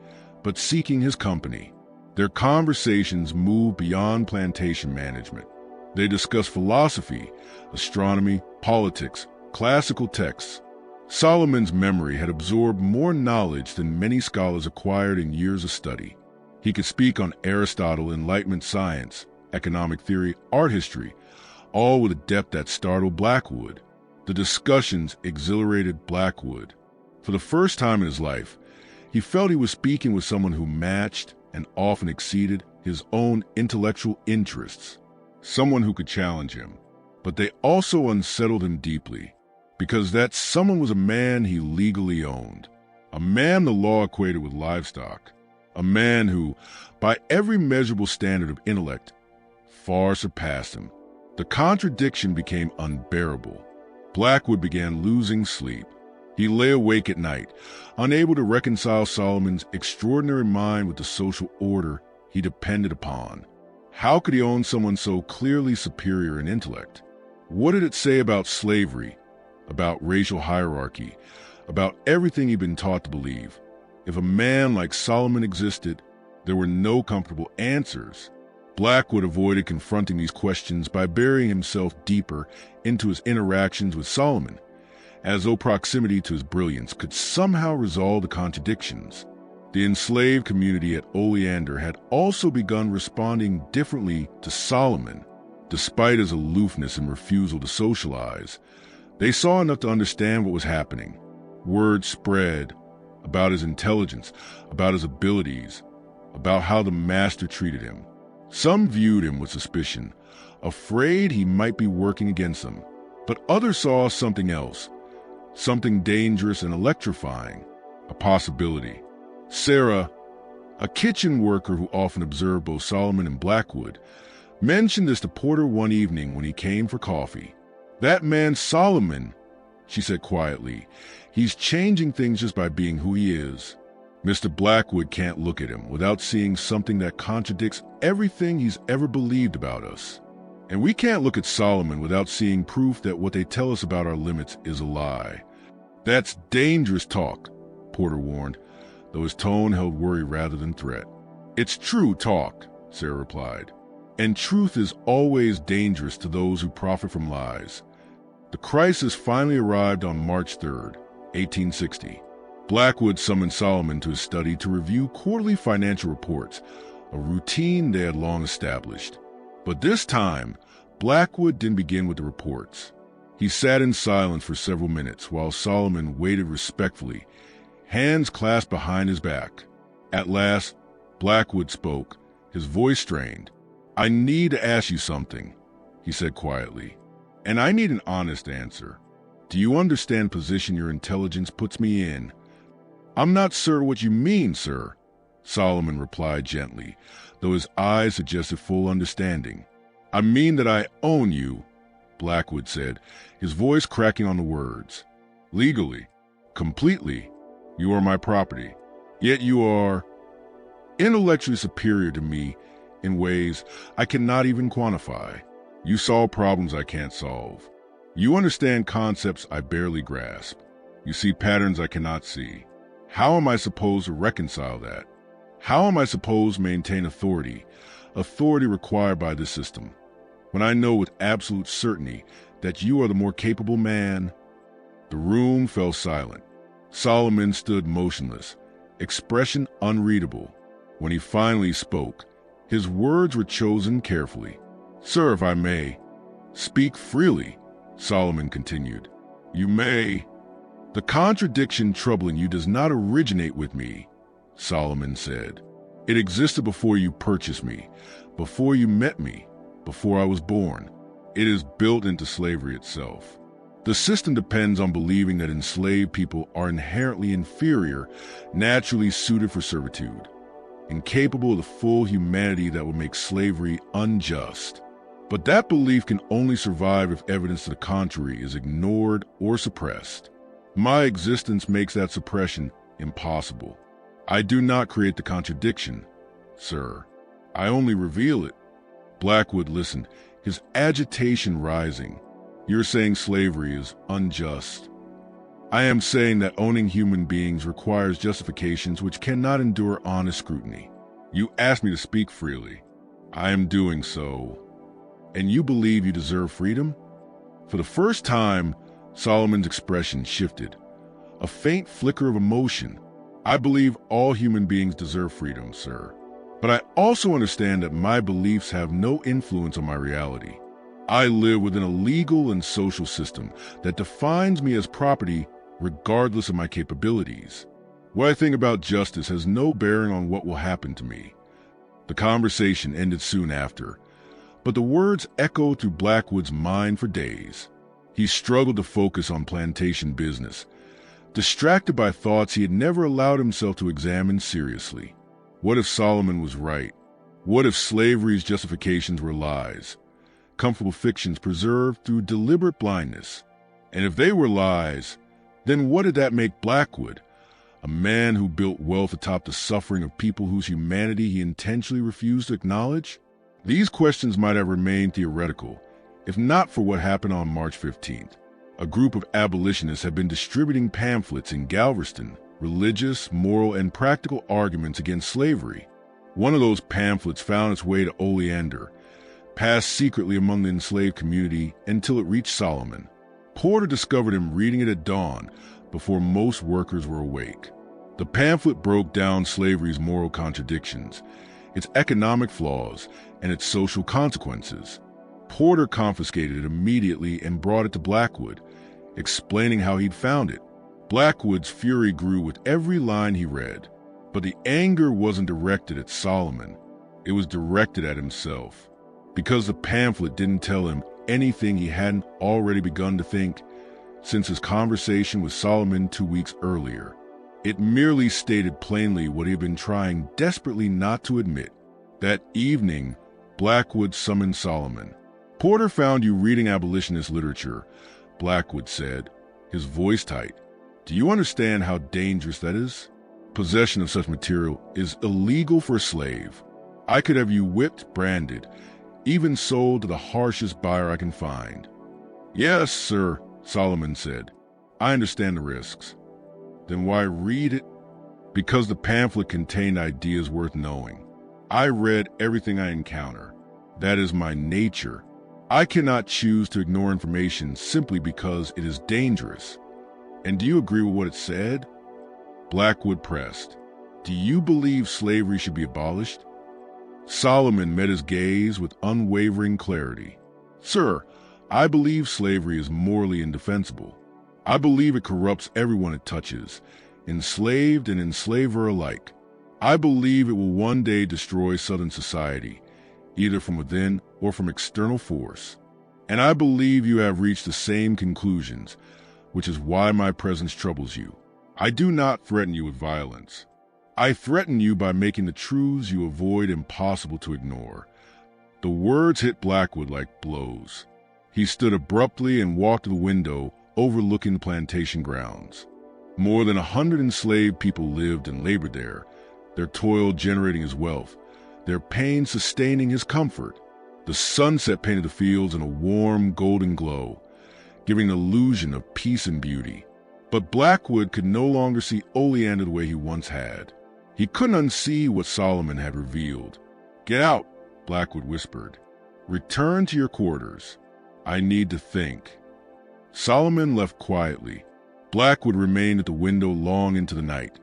but seeking his company. Their conversations moved beyond plantation management. They discussed philosophy, astronomy, politics, classical texts. Solomon's memory had absorbed more knowledge than many scholars acquired in years of study. He could speak on Aristotle, Enlightenment science, economic theory, art history, all with a depth that startled Blackwood. The discussions exhilarated Blackwood. For the first time in his life, he felt he was speaking with someone who matched and often exceeded his own intellectual interests, someone who could challenge him. But they also unsettled him deeply, because that someone was a man he legally owned, a man the law equated with livestock, a man who, by every measurable standard of intellect, far surpassed him. The contradiction became unbearable. Blackwood began losing sleep. He lay awake at night, unable to reconcile Solomon's extraordinary mind with the social order he depended upon. How could he own someone so clearly superior in intellect? What did it say about slavery, about racial hierarchy, about everything he'd been taught to believe? If a man like Solomon existed, there were no comfortable answers. Blackwood avoided confronting these questions by burying himself deeper into his interactions with Solomon, as though proximity to his brilliance could somehow resolve the contradictions. The enslaved community at Oleander had also begun responding differently to Solomon. Despite his aloofness and refusal to socialize, they saw enough to understand what was happening. Word spread about his intelligence, about his abilities, about how the master treated him. Some viewed him with suspicion, afraid he might be working against them. But others saw something else, something dangerous and electrifying, a possibility. Sarah, a kitchen worker who often observed both Solomon and Blackwood, mentioned this to Porter one evening when he came for coffee. "That man Solomon," she said quietly, "he's changing things just by being who he is." Mr. Blackwood can't look at him without seeing something that contradicts everything he's ever believed about us. And we can't look at Solomon without seeing proof that what they tell us about our limits is a lie. "That's dangerous talk," Porter warned, though his tone held worry rather than threat. "It's true talk," Sarah replied. "And truth is always dangerous to those who profit from lies." The crisis finally arrived on March 3rd, 1860. Blackwood summoned Solomon to his study to review quarterly financial reports, a routine they had long established. But this time, Blackwood didn't begin with the reports. He sat in silence for several minutes while Solomon waited respectfully, hands clasped behind his back. At last, Blackwood spoke, his voice strained. "I need to ask you something," he said quietly, "and I need an honest answer. Do you understand the position your intelligence puts me in?" "I'm not certain what you mean, sir," Solomon replied gently, though his eyes suggested full understanding. "I mean that I own you," Blackwood said, his voice cracking on the words. "Legally, completely, you are my property. Yet you are intellectually superior to me in ways I cannot even quantify. You solve problems I can't solve. You understand concepts I barely grasp. You see patterns I cannot see. How am I supposed to reconcile that? How am I supposed to maintain authority required by this system, when I know with absolute certainty that you are the more capable man?" The room fell silent. Solomon stood motionless, expression unreadable. When he finally spoke, his words were chosen carefully. "Sir, if I may." "Speak freely," Solomon continued. "You may." "The contradiction troubling you does not originate with me," Solomon said. "It existed before you purchased me, before you met me, before I was born. It is built into slavery itself. The system depends on believing that enslaved people are inherently inferior, naturally suited for servitude, incapable of the full humanity that would make slavery unjust. But that belief can only survive if evidence to the contrary is ignored or suppressed. My existence makes that suppression impossible. I do not create the contradiction, sir. I only reveal it." Blackwood listened, his agitation rising. "You're saying slavery is unjust." "I am saying that owning human beings requires justifications which cannot endure honest scrutiny. You asked me to speak freely. I am doing so." "And you believe you deserve freedom?" For the first time, Solomon's expression shifted, a faint flicker of emotion. "I believe all human beings deserve freedom, sir. But I also understand that my beliefs have no influence on my reality. I live within a legal and social system that defines me as property regardless of my capabilities. What I think about justice has no bearing on what will happen to me." The conversation ended soon after, but the words echoed through Blackwood's mind for days. He struggled to focus on plantation business, distracted by thoughts he had never allowed himself to examine seriously. What if Solomon was right? What if slavery's justifications were lies, comfortable fictions preserved through deliberate blindness? And if they were lies, then what did that make Blackwood, a man who built wealth atop the suffering of people whose humanity he intentionally refused to acknowledge? These questions might have remained theoretical, if not for what happened on March 15th. A group of abolitionists had been distributing pamphlets in Galveston, religious, moral, and practical arguments against slavery. One of those pamphlets found its way to Oleander, passed secretly among the enslaved community until it reached Solomon. Porter discovered him reading it at dawn, before most workers were awake. The pamphlet broke down slavery's moral contradictions, its economic flaws, and its social consequences. Porter confiscated it immediately and brought it to Blackwood, explaining how he'd found it. Blackwood's fury grew with every line he read, but the anger wasn't directed at Solomon. It was directed at himself. Because the pamphlet didn't tell him anything he hadn't already begun to think since his conversation with Solomon 2 weeks earlier. It merely stated plainly what he had been trying desperately not to admit. That evening, Blackwood summoned Solomon. "Porter found you reading abolitionist literature," Blackwood said, his voice tight. "Do you understand how dangerous that is? Possession of such material is illegal for a slave. I could have you whipped, branded, even sold to the harshest buyer I can find." "Yes, sir," Solomon said. "I understand the risks." "Then why read it?" "Because the pamphlet contained ideas worth knowing. I read everything I encounter. That is my nature. I cannot choose to ignore information simply because it is dangerous." "And do you agree with what it said?" Blackwood pressed. "Do you believe slavery should be abolished?" Solomon met his gaze with unwavering clarity. "Sir, I believe slavery is morally indefensible. I believe it corrupts everyone it touches, enslaved and enslaver alike. I believe it will one day destroy Southern society, either from within or from external force. And I believe you have reached the same conclusions, which is why my presence troubles you. I do not threaten you with violence. I threaten you by making the truths you avoid impossible to ignore." The words hit Blackwood like blows. He stood abruptly and walked to the window overlooking the plantation grounds. More than 100 enslaved people lived and labored there, their toil generating his wealth, their pain sustaining his comfort. The sunset painted the fields in a warm, golden glow, giving an illusion of peace and beauty. But Blackwood could no longer see Oleander the way he once had. He couldn't unsee what Solomon had revealed. "Get out," Blackwood whispered. "Return to your quarters. I need to think." Solomon left quietly. Blackwood remained at the window long into the night,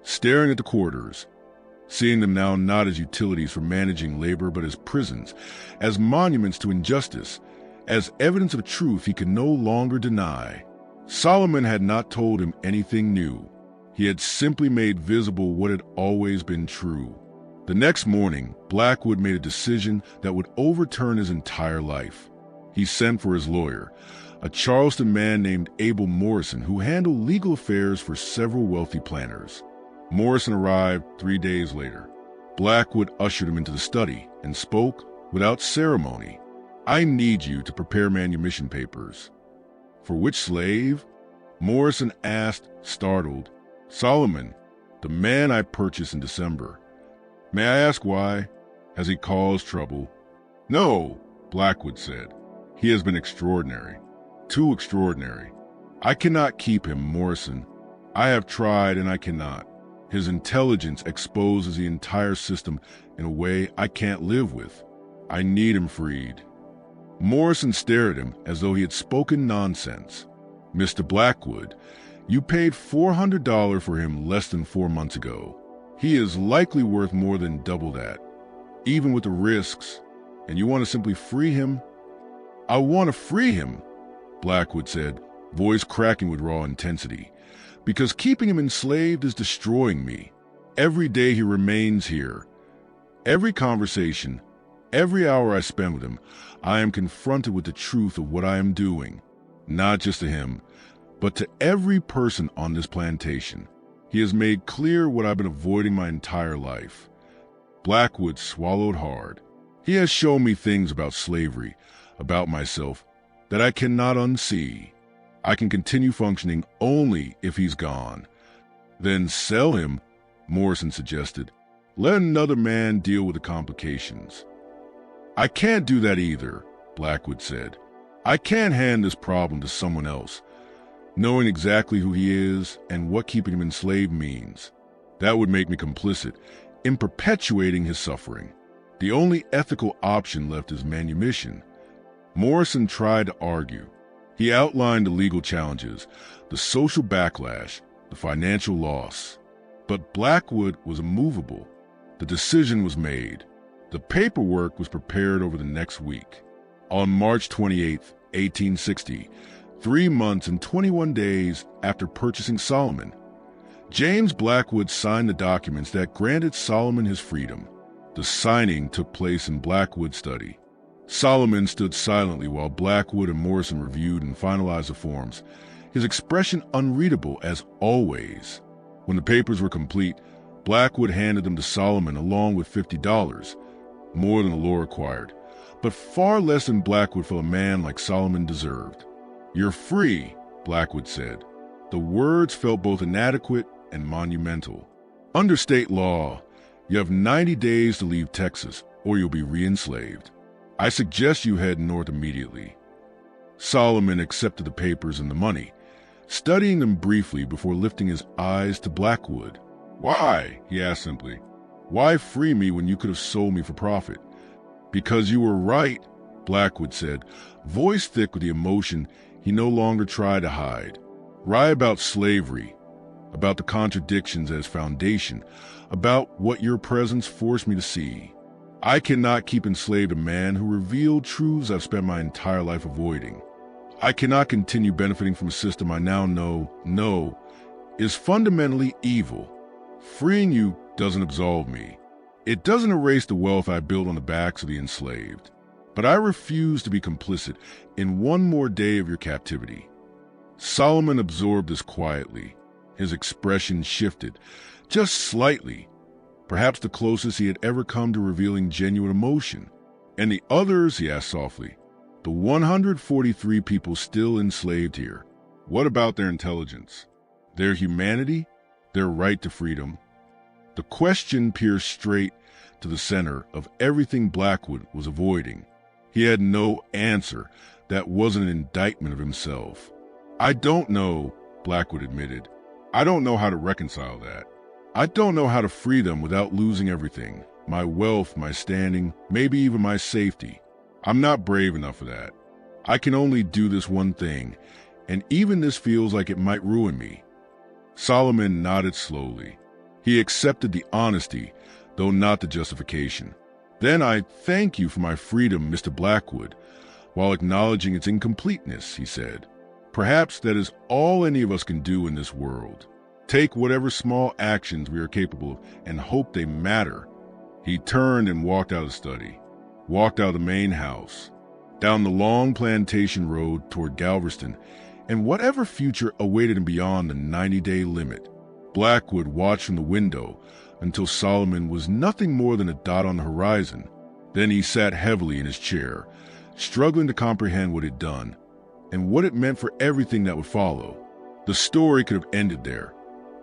staring at the quarters, seeing them now not as utilities for managing labor but as prisons, as monuments to injustice, as evidence of truth he could no longer deny. Solomon had not told him anything new. He had simply made visible what had always been true. The next morning, Blackwood made a decision that would overturn his entire life. He sent for his lawyer, a Charleston man named Abel Morrison, who handled legal affairs for several wealthy planters. Morrison arrived 3 days later. Blackwood ushered him into the study and spoke without ceremony. "I need you to prepare manumission papers." "For which slave?" Morrison asked, startled. "Solomon, the man I purchased in December." "May I ask why? Has he caused trouble?" "No," Blackwood said. "He has been extraordinary. Too extraordinary. I cannot keep him, Morrison. I have tried and I cannot. His intelligence exposes the entire system in a way I can't live with. I need him freed." Morrison stared at him as though he had spoken nonsense. "Mr. Blackwood, you paid $400 for him less than 4 months ago. He is likely worth more than double that, even with the risks, and you want to simply free him?" "I want to free him," Blackwood said, voice cracking with raw intensity, "because keeping him enslaved is destroying me. Every day he remains here, every conversation, every hour I spend with him, I am confronted with the truth of what I am doing, not just to him, but to every person on this plantation. He has made clear what I've been avoiding my entire life." Blackwood swallowed hard. "He has shown me things about slavery, about myself, that I cannot unsee. I can continue functioning only if he's gone." "Then sell him," Morrison suggested. "Let another man deal with the complications." "I can't do that either," Blackwood said. "I can't hand this problem to someone else, knowing exactly who he is and what keeping him enslaved means. That would make me complicit in perpetuating his suffering. The only ethical option left is manumission." Morrison tried to argue. He outlined the legal challenges, the social backlash, the financial loss. But Blackwood was immovable. The decision was made. The paperwork was prepared over the next week. On March 28, 1860, 3 months and 21 days after purchasing Solomon, James Blackwood signed the documents that granted Solomon his freedom. The signing took place in Blackwood's study. Solomon stood silently while Blackwood and Morrison reviewed and finalized the forms, his expression unreadable as always. When the papers were complete, Blackwood handed them to Solomon along with $50, more than the law required, but far less than Blackwood felt a man like Solomon deserved. "You're free," Blackwood said. The words felt both inadequate and monumental. "Under state law, you have 90 days to leave Texas, or you'll be re-enslaved. I suggest you head north immediately." Solomon accepted the papers and the money, studying them briefly before lifting his eyes to Blackwood. "Why?" he asked simply. "Why free me when you could have sold me for profit?" "Because you were right," Blackwood said, voice thick with the emotion he no longer tried to hide. "Right about slavery, about the contradictions as foundation, about what your presence forced me to see. I cannot keep enslaved a man who revealed truths I've spent my entire life avoiding. I cannot continue benefiting from a system I now know is fundamentally evil. Freeing you doesn't absolve me. It doesn't erase the wealth I built on the backs of the enslaved. But I refuse to be complicit in one more day of your captivity." Solomon absorbed this quietly. His expression shifted, just slightly, perhaps the closest he had ever come to revealing genuine emotion. "And the others?" he asked softly. "The 143 people still enslaved here. What about their intelligence? Their humanity? Their right to freedom?" The question pierced straight to the center of everything Blackwood was avoiding. He had no answer that wasn't an indictment of himself. "I don't know," Blackwood admitted. "I don't know how to reconcile that. I don't know how to free them without losing everything, my wealth, my standing, maybe even my safety. I'm not brave enough for that. I can only do this one thing, and even this feels like it might ruin me." Solomon nodded slowly. He accepted the honesty, though not the justification. "Then I thank you for my freedom, Mr. Blackwood, while acknowledging its incompleteness," he said. "Perhaps that is all any of us can do in this world. Take whatever small actions we are capable of and hope they matter." He turned and walked out of the study, walked out of the main house, down the long plantation road toward Galveston, and whatever future awaited him beyond the 90-day limit. Blackwood watched from the window until Solomon was nothing more than a dot on the horizon. Then he sat heavily in his chair, struggling to comprehend what he'd done and what it meant for everything that would follow. The story could have ended there,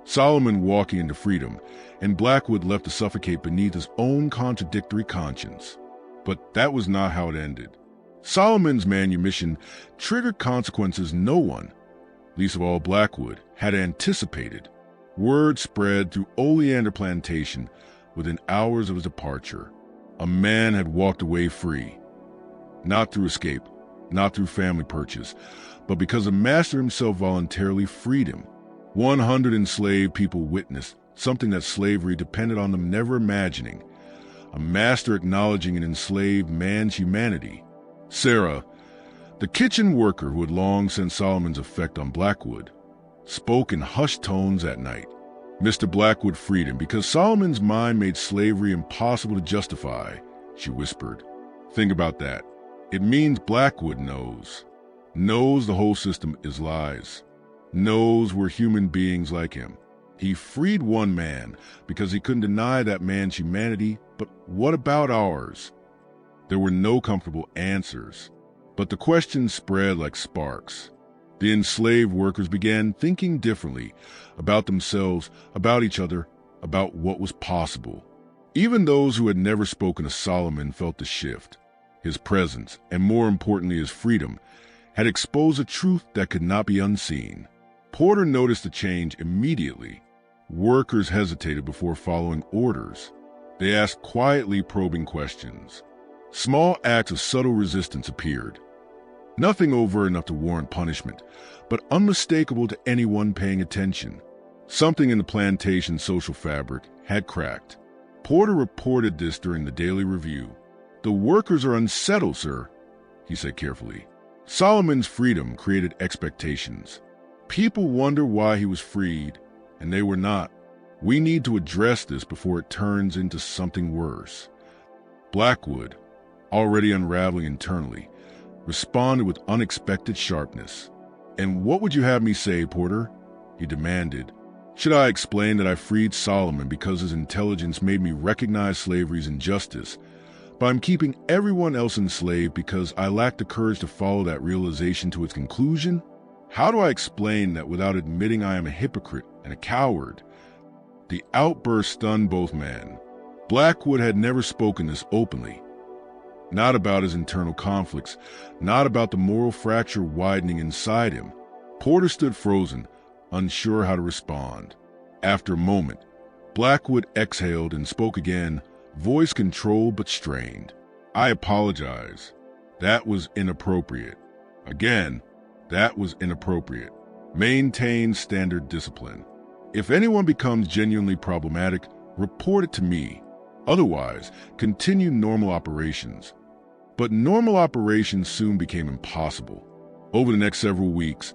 Solomon walking into freedom, and Blackwood left to suffocate beneath his own contradictory conscience. But that was not how it ended. Solomon's manumission triggered consequences no one, least of all Blackwood, had anticipated. Word spread through Oleander Plantation within hours of his departure. A man had walked away free. Not through escape, not through family purchase, but because the master himself voluntarily freed him. 100 enslaved people witnessed something that slavery depended on them never imagining. A master acknowledging an enslaved man's humanity. Sarah, the kitchen worker who had long sensed Solomon's effect on Blackwood, spoke in hushed tones at night. Mr. Blackwood freed him because Solomon's mind made slavery impossible to justify, she whispered. Think about that. It means Blackwood knows the whole system is lies, knows we're human beings like him. He freed one man because he couldn't deny that man's humanity, but what about ours? There were no comfortable answers, but the questions spread like sparks. The enslaved workers began thinking differently about themselves, about each other, about what was possible. Even those who had never spoken to Solomon felt the shift. His presence, and more importantly his freedom, had exposed a truth that could not be unseen. Porter noticed the change immediately. Workers hesitated before following orders. They asked quietly probing questions. Small acts of subtle resistance appeared. Nothing overt enough to warrant punishment, but unmistakable to anyone paying attention. Something in the plantation's social fabric had cracked. Porter reported this during the daily review. The workers are unsettled, sir, he said carefully. Solomon's freedom created expectations. People wonder why he was freed, and they were not. We need to address this before it turns into something worse. Blackwood, already unraveling internally, responded with unexpected sharpness. "And what would you have me say, Porter?" he demanded. "Should I explain that I freed Solomon because his intelligence made me recognize slavery's injustice, but I'm keeping everyone else enslaved because I lacked the courage to follow that realization to its conclusion? How do I explain that without admitting I am a hypocrite and a coward?" The outburst stunned both men. Blackwood had never spoken this openly. Not about his internal conflicts, not about the moral fracture widening inside him. Porter stood frozen, unsure how to respond. After a moment, Blackwood exhaled and spoke again, voice controlled but strained. "I apologize. That was inappropriate. Again, that was inappropriate. Maintain standard discipline. If anyone becomes genuinely problematic, report it to me. Otherwise, continue normal operations." But normal operations soon became impossible. Over the next several weeks,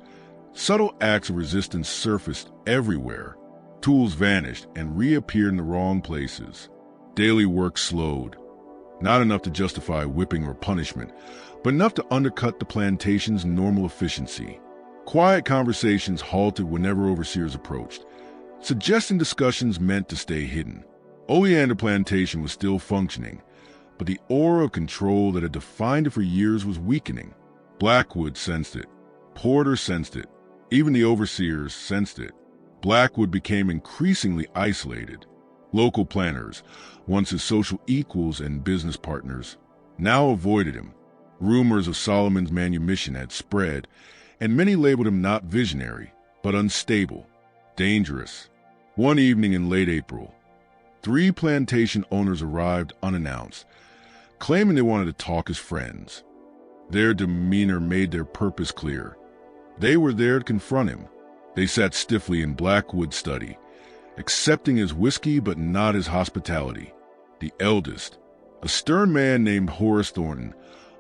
subtle acts of resistance surfaced everywhere. Tools vanished and reappeared in the wrong places. Daily work slowed. Not enough to justify whipping or punishment, but enough to undercut the plantation's normal efficiency. Quiet conversations halted whenever overseers approached, suggesting discussions meant to stay hidden. Oleander Plantation was still functioning, but the aura of control that had defined it for years was weakening. Blackwood sensed it. Porter sensed it. Even the overseers sensed it. Blackwood became increasingly isolated. Local planters, once his social equals and business partners, now avoided him. Rumors of Solomon's manumission had spread, and many labeled him not visionary, but unstable, dangerous. One evening in late April, 3 plantation owners arrived unannounced, claiming they wanted to talk as friends. Their demeanor made their purpose clear. They were there to confront him. They sat stiffly in Blackwood's study, accepting his whiskey but not his hospitality. The eldest, a stern man named Horace Thornton,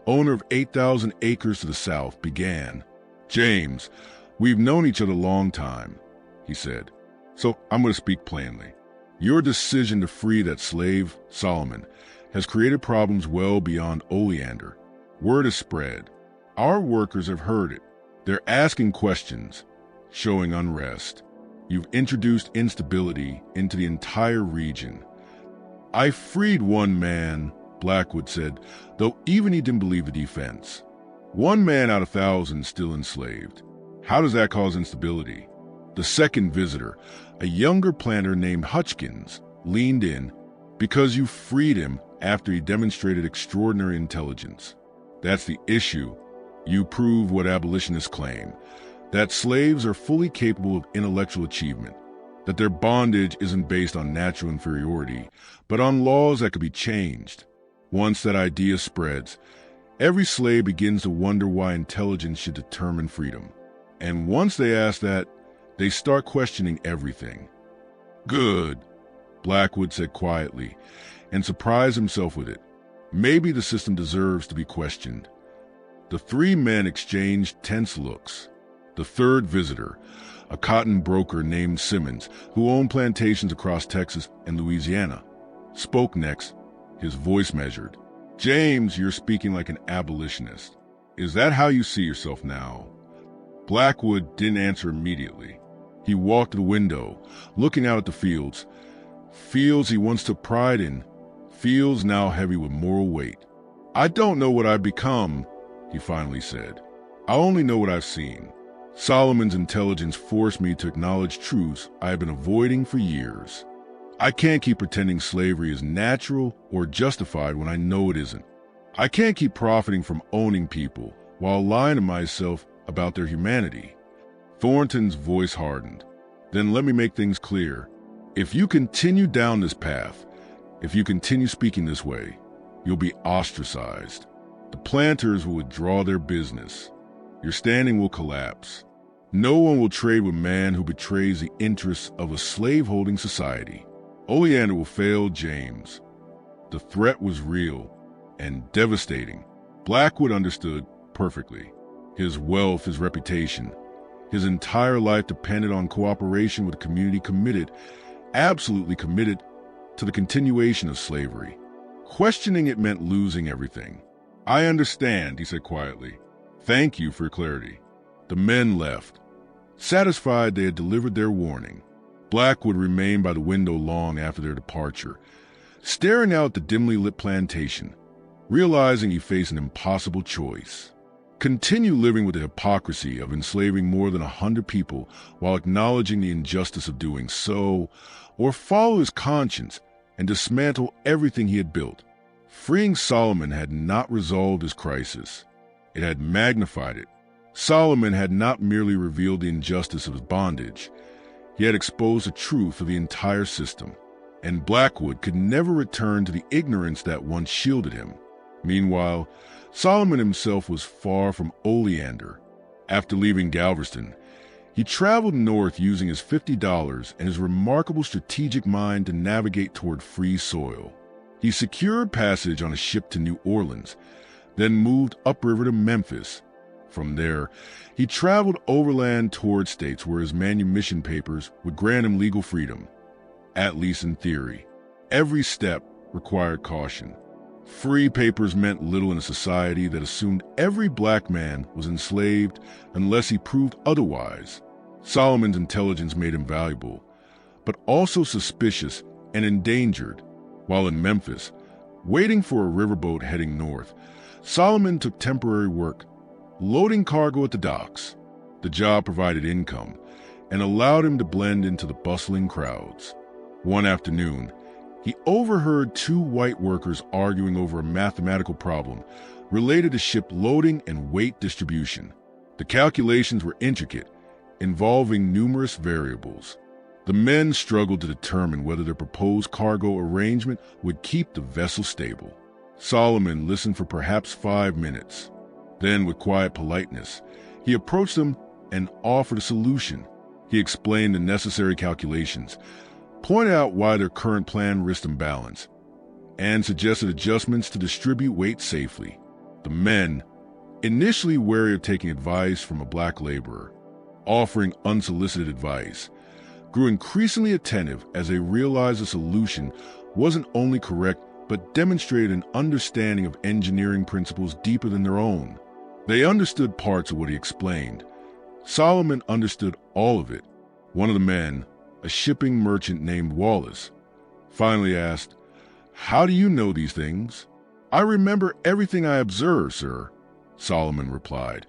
owner of 8,000 acres to the south, began. "James, we've known each other a long time," he said, "so I'm going to speak plainly. Your decision to free that slave, Solomon, has created problems well beyond Oleander. Word has spread. Our workers have heard it. They're asking questions, showing unrest. You've introduced instability into the entire region." "I freed one man," Blackwood said, though even he didn't believe the defense. "One man out of thousands still enslaved. How does that cause instability?" The second visitor, a younger planter named Hutchkins, leaned in. "Because you freed him after he demonstrated extraordinary intelligence. That's the issue. You prove what abolitionists claim, that slaves are fully capable of intellectual achievement, that their bondage isn't based on natural inferiority, but on laws that could be changed. Once that idea spreads, every slave begins to wonder why intelligence should determine freedom. And once they ask that, they start questioning everything." "Good," Blackwood said quietly, and surprised himself with it. Maybe the system deserves to be questioned. The 3 men exchanged tense looks. The third visitor, a cotton broker named Simmons, who owned plantations across Texas and Louisiana, spoke next, his voice measured. "James, you're speaking like an abolitionist. Is that how you see yourself now?" Blackwood didn't answer immediately. He walked to the window, looking out at the fields. Fields he once took pride in, fields now heavy with moral weight. "I don't know what I've become," he finally said. "I only know what I've seen. Solomon's intelligence forced me to acknowledge truths I have been avoiding for years. I can't keep pretending slavery is natural or justified when I know it isn't. I can't keep profiting from owning people while lying to myself about their humanity." Thornton's voice hardened. "Then let me make things clear. If you continue down this path, if you continue speaking this way, you'll be ostracized. The planters will withdraw their business. Your standing will collapse. No one will trade with a man who betrays the interests of a slave-holding society. Oleander will fail James." The threat was real and devastating. Blackwood understood perfectly. His wealth, his reputation, his entire life depended on cooperation with a community committed, absolutely committed, to the continuation of slavery. Questioning it meant losing everything. "I understand," he said quietly. "Thank you for your clarity." The men left, satisfied they had delivered their warning. Blackwood remained by the window long after their departure, staring out the dimly lit plantation, realizing he faced an impossible choice. Continue living with the hypocrisy of enslaving more than 100 people while acknowledging the injustice of doing so, or follow his conscience and dismantle everything he had built. Freeing Solomon had not resolved his crisis. It had magnified it. Solomon had not merely revealed the injustice of his bondage. He had exposed the truth of the entire system, and Blackwood could never return to the ignorance that once shielded him. Meanwhile, Solomon himself was far from Oleander. After leaving Galveston, he traveled north using his $50 and his remarkable strategic mind to navigate toward free soil. He secured passage on a ship to New Orleans, then moved upriver to Memphis. From there, he traveled overland toward states where his manumission papers would grant him legal freedom, at least in theory. Every step required caution. Free papers meant little in a society that assumed every black man was enslaved unless he proved otherwise. Solomon's intelligence made him valuable, but also suspicious and endangered. While in Memphis, waiting for a riverboat heading north, Solomon took temporary work, loading cargo at the docks. The job provided income and allowed him to blend into the bustling crowds. One afternoon, he overheard two white workers arguing over a mathematical problem related to ship loading and weight distribution. The calculations were intricate, involving numerous variables. The men struggled to determine whether their proposed cargo arrangement would keep the vessel stable. Solomon listened for perhaps 5 minutes. Then, with quiet politeness, he approached them and offered a solution. He explained the necessary calculations, pointed out why their current plan risked imbalance, and suggested adjustments to distribute weight safely. The men, initially wary of taking advice from a black laborer, offering unsolicited advice, grew increasingly attentive as they realized the solution wasn't only correct but demonstrated an understanding of engineering principles deeper than their own. They understood parts of what he explained. Solomon understood all of it. One of the men, a shipping merchant named Wallace, finally asked, "How do you know these things?" "I remember everything I observed, sir," Solomon replied,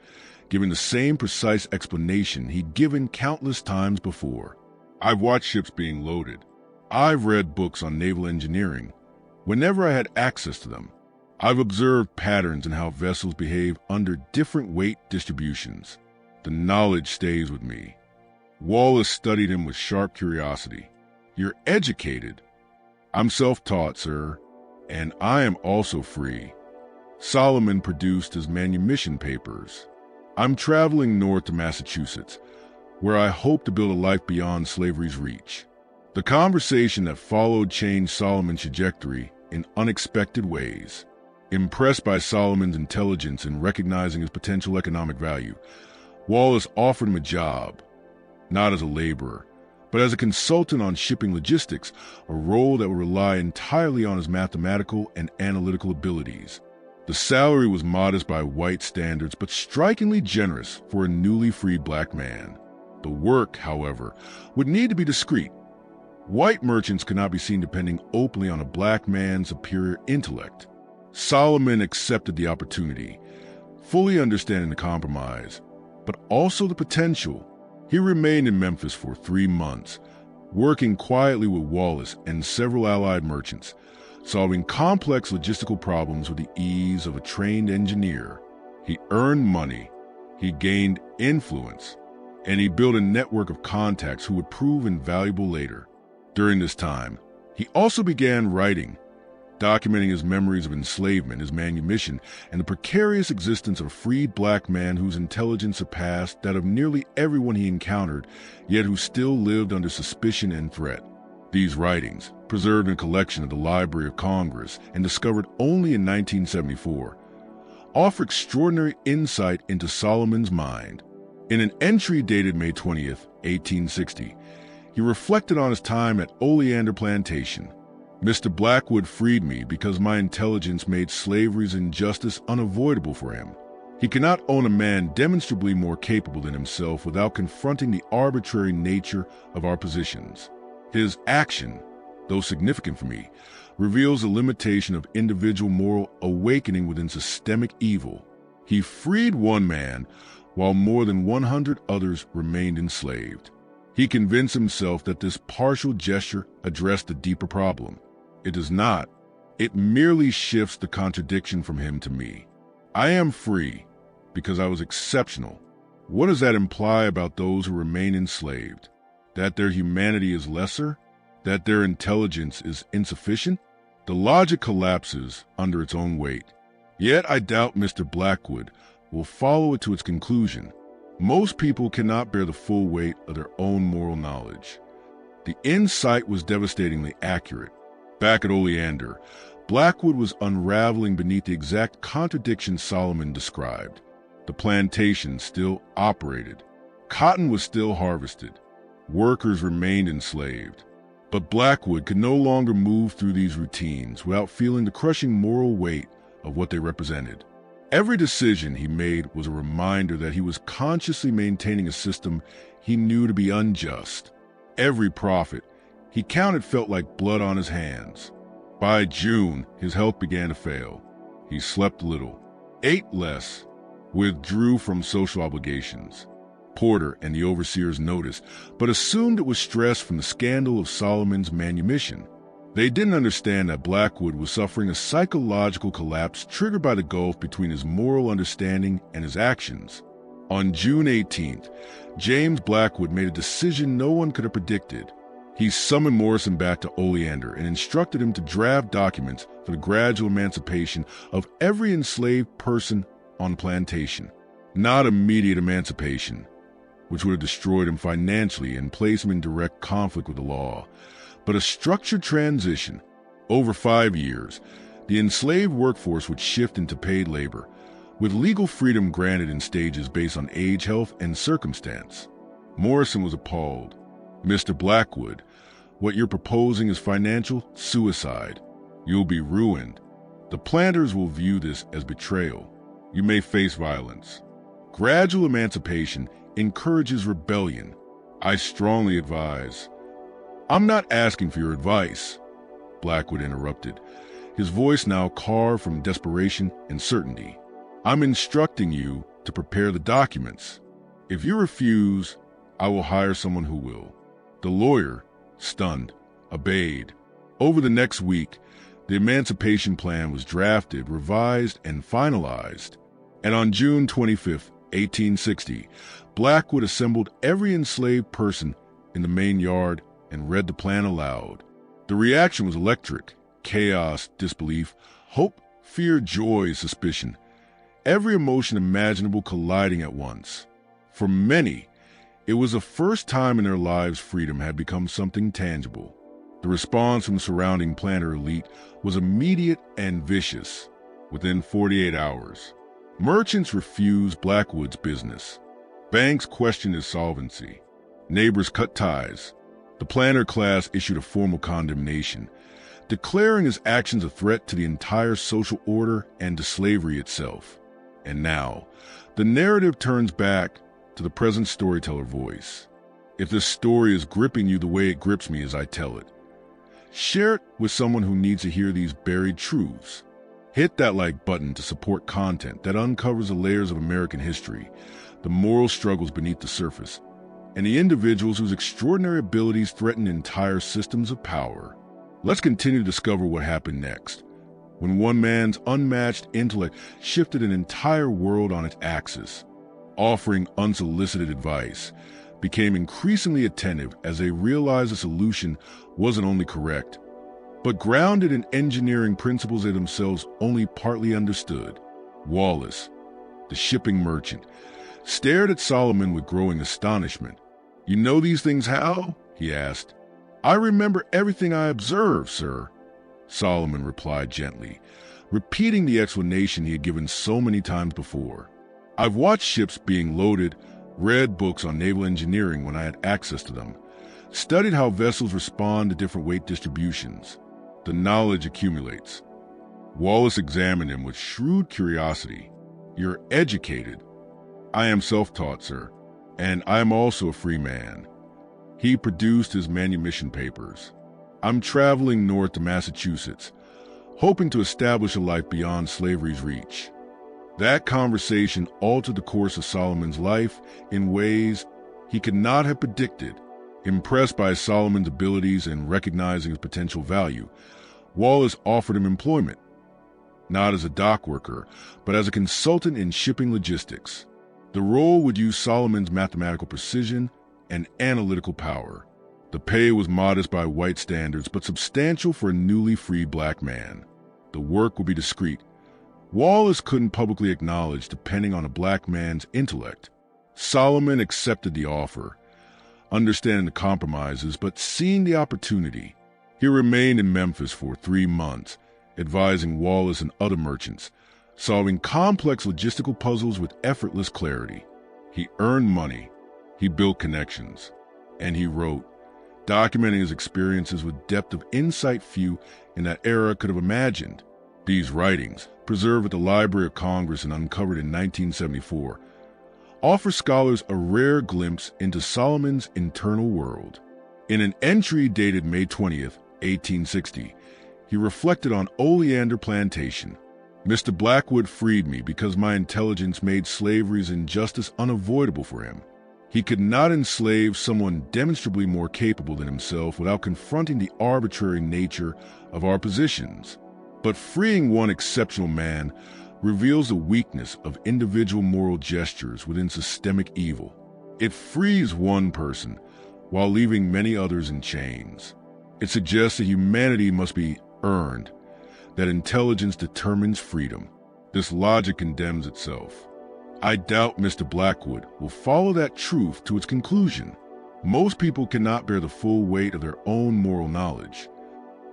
giving the same precise explanation he'd given countless times before. "I've watched ships being loaded. I've read books on naval engineering whenever I had access to them. I've observed patterns in how vessels behave under different weight distributions. The knowledge stays with me." Wallace studied him with sharp curiosity. "You're educated." "I'm self-taught, sir, and I am also free." Solomon produced his manumission papers. "I'm traveling north to Massachusetts, where I hope to build a life beyond slavery's reach." The conversation that followed changed Solomon's trajectory in unexpected ways. Impressed by Solomon's intelligence and recognizing his potential economic value, Wallace offered him a job, not as a laborer, but as a consultant on shipping logistics, a role that would rely entirely on his mathematical and analytical abilities. The salary was modest by white standards, but strikingly generous for a newly freed black man. The work, however, would need to be discreet. White merchants could not be seen depending openly on a black man's superior intellect. Solomon accepted the opportunity, fully understanding the compromise, but also the potential. He remained in Memphis for 3 months, working quietly with Wallace and several allied merchants, solving complex logistical problems with the ease of a trained engineer. He earned money, he gained influence, and he built a network of contacts who would prove invaluable later. During this time, he also began writing, documenting his memories of enslavement, his manumission, and the precarious existence of a freed black man whose intelligence surpassed that of nearly everyone he encountered, yet who still lived under suspicion and threat. These writings, preserved in a collection at the Library of Congress and discovered only in 1974, offer extraordinary insight into Solomon's mind. In an entry dated May 20th, 1860, he reflected on his time at Oleander Plantation. Mr. Blackwood freed me because my intelligence made slavery's injustice unavoidable for him. He cannot own a man demonstrably more capable than himself without confronting the arbitrary nature of our positions. His action, though significant for me, reveals the limitation of individual moral awakening within systemic evil. He freed one man while more than 100 others remained enslaved. He convinced himself that this partial gesture addressed the deeper problem. It does not. It merely shifts the contradiction from him to me. I am free because I was exceptional. What does that imply about those who remain enslaved? That their humanity is lesser? That their intelligence is insufficient? The logic collapses under its own weight. Yet I doubt Mr. Blackwood will follow it to its conclusion. Most people cannot bear the full weight of their own moral knowledge. The insight was devastatingly accurate. Back at Oleander, Blackwood was unraveling beneath the exact contradiction Solomon described. The plantation still operated. Cotton was still harvested. Workers remained enslaved. But Blackwood could no longer move through these routines without feeling the crushing moral weight of what they represented. Every decision he made was a reminder that he was consciously maintaining a system he knew to be unjust. Every profit he counted felt like blood on his hands. By June, his health began to fail. He slept little, ate less, withdrew from social obligations. Porter and the overseers noticed, but assumed it was stress from the scandal of Solomon's manumission. They didn't understand that Blackwood was suffering a psychological collapse triggered by the gulf between his moral understanding and his actions. On June 18th, James Blackwood made a decision no one could have predicted. He summoned Morrison back to Oleander and instructed him to draft documents for the gradual emancipation of every enslaved person on the plantation. Not immediate emancipation, which would have destroyed him financially and placed him in direct conflict with the law, but a structured transition. Over 5 years, the enslaved workforce would shift into paid labor, with legal freedom granted in stages based on age, health, and circumstance. Morrison was appalled. Mr. Blackwood, what you're proposing is financial suicide. You'll be ruined. The planters will view this as betrayal. You may face violence. Gradual emancipation encourages rebellion. I strongly advise. I'm not asking for your advice, Blackwood interrupted, his voice now carved from desperation and certainty. I'm instructing you to prepare the documents. If you refuse, I will hire someone who will. The lawyer, stunned, obeyed. Over the next week, the emancipation plan was drafted, revised, and finalized. And on June 25, 1860, Blackwood assembled every enslaved person in the main yard and read the plan aloud. The reaction was electric: chaos, disbelief, hope, fear, joy, suspicion. Every emotion imaginable colliding at once. For many, it was the first time in their lives freedom had become something tangible. The response from the surrounding planter elite was immediate and vicious. Within 48 hours, merchants refused Blackwood's business. Banks questioned his solvency. Neighbors cut ties. The planter class issued a formal condemnation, declaring his actions a threat to the entire social order and to slavery itself. And now, the narrative turns back to the present storyteller voice. If this story is gripping you the way it grips me as I tell it, share it with someone who needs to hear these buried truths. Hit that like button to support content that uncovers the layers of American history, the moral struggles beneath the surface, and the individuals whose extraordinary abilities threaten entire systems of power. Let's continue to discover what happened next, when one man's unmatched intellect shifted an entire world on its axis. Offering unsolicited advice, became increasingly attentive as they realized the solution wasn't only correct, but grounded in engineering principles they themselves only partly understood. Wallace, the shipping merchant, stared at Solomon with growing astonishment. "You know these things how?" he asked. "I remember everything I observed, sir," Solomon replied gently, repeating the explanation he had given so many times before. "I've watched ships being loaded, read books on naval engineering when I had access to them, studied how vessels respond to different weight distributions. The knowledge accumulates. Wallace examined him with shrewd curiosity. "You're educated." "I am self-taught, sir, and I am also a free man." He produced his manumission papers. "I'm traveling north to Massachusetts, hoping to establish a life beyond slavery's reach." That conversation altered the course of Solomon's life in ways he could not have predicted. Impressed by Solomon's abilities and recognizing his potential value, Wallace offered him employment, not as a dock worker, but as a consultant in shipping logistics. The role would use Solomon's mathematical precision and analytical power. The pay was modest by white standards, but substantial for a newly freed black man. The work would be discreet. Wallace couldn't publicly acknowledge depending on a black man's intellect. Solomon accepted the offer, understanding the compromises, but seeing the opportunity. He remained in Memphis for 3 months, advising Wallace and other merchants, solving complex logistical puzzles with effortless clarity. He earned money, he built connections, and he wrote, documenting his experiences with depth of insight few in that era could have imagined. These writings, preserved at the Library of Congress and uncovered in 1974, offer scholars a rare glimpse into Solomon's internal world. In an entry dated May 20th, 1860, he reflected on Oleander Plantation. "Mr. Blackwood freed me because my intelligence made slavery's injustice unavoidable for him. He could not enslave someone demonstrably more capable than himself without confronting the arbitrary nature of our positions. But freeing one exceptional man reveals the weakness of individual moral gestures within systemic evil. It frees one person while leaving many others in chains. It suggests that humanity must be earned, that intelligence determines freedom. This logic condemns itself. I doubt Mr. Blackwood will follow that truth to its conclusion. Most people cannot bear the full weight of their own moral knowledge."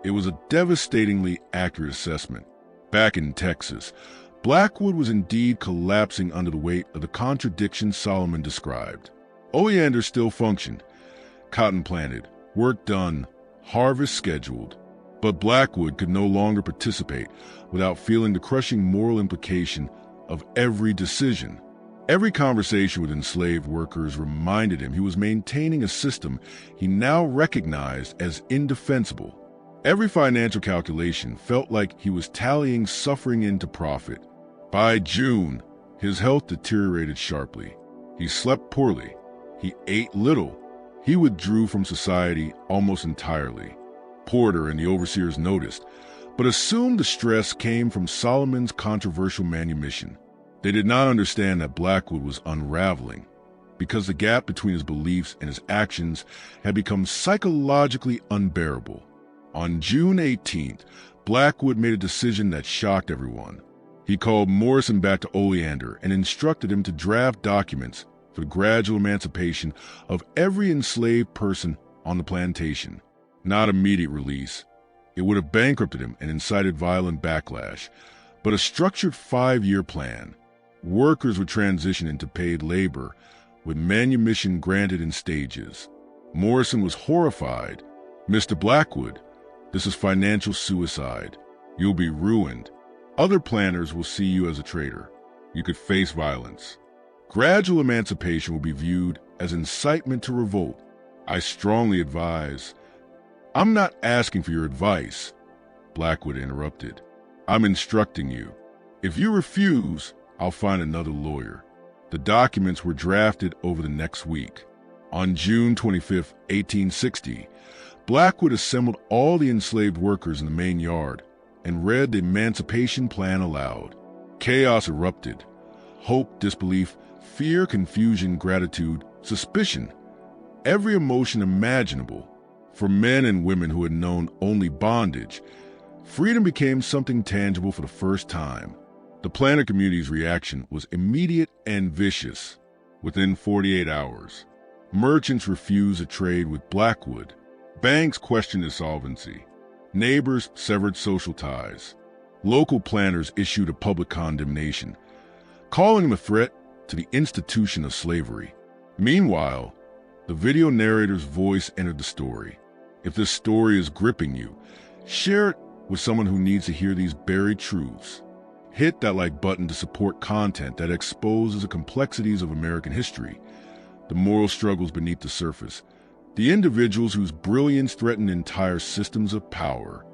It was a devastatingly accurate assessment. Back in Texas, Blackwood was indeed collapsing under the weight of the contradictions Solomon described. Oleander still functioned, cotton planted, work done, harvest scheduled. But Blackwood could no longer participate without feeling the crushing moral implication of every decision. Every conversation with enslaved workers reminded him he was maintaining a system he now recognized as indefensible. Every financial calculation felt like he was tallying suffering into profit. By June, his health deteriorated sharply. He slept poorly. He ate little. He withdrew from society almost entirely. Porter and the overseers noticed, but assumed the stress came from Solomon's controversial manumission. They did not understand that Blackwood was unraveling, because the gap between his beliefs and his actions had become psychologically unbearable. On June 18th, Blackwood made a decision that shocked everyone. He called Morrison back to Oleander and instructed him to draft documents for the gradual emancipation of every enslaved person on the plantation. Not immediate release. It would have bankrupted him and incited violent backlash, but a structured 5-year plan. Workers would transition into paid labor, with manumission granted in stages. Morrison was horrified. "Mr. Blackwood, this is financial suicide. You'll be ruined. Other planners will see you as a traitor. You could face violence. Gradual emancipation will be viewed as incitement to revolt. I strongly advise." "I'm not asking for your advice," Blackwood interrupted. "I'm instructing you. If you refuse, I'll find another lawyer." The documents were drafted over the next week. On June 25, 1860, Blackwood assembled all the enslaved workers in the main yard and read the emancipation plan aloud. Chaos erupted. Hope, disbelief, fear, confusion, gratitude, suspicion. Every emotion imaginable. For men and women who had known only bondage, freedom became something tangible for the first time. The planter community's reaction was immediate and vicious. Within 48 hours, merchants refused to trade with Blackwood. Banks questioned his solvency. Neighbors severed social ties. Local planters issued a public condemnation, calling him a threat to the institution of slavery. Meanwhile, the video narrator's voice entered the story. If this story is gripping you, Share it with someone who needs to hear these buried truths. Hit that like button to support content that exposes the complexities of American history, the moral struggles beneath the surface, the individuals whose brilliance threatened entire systems of power.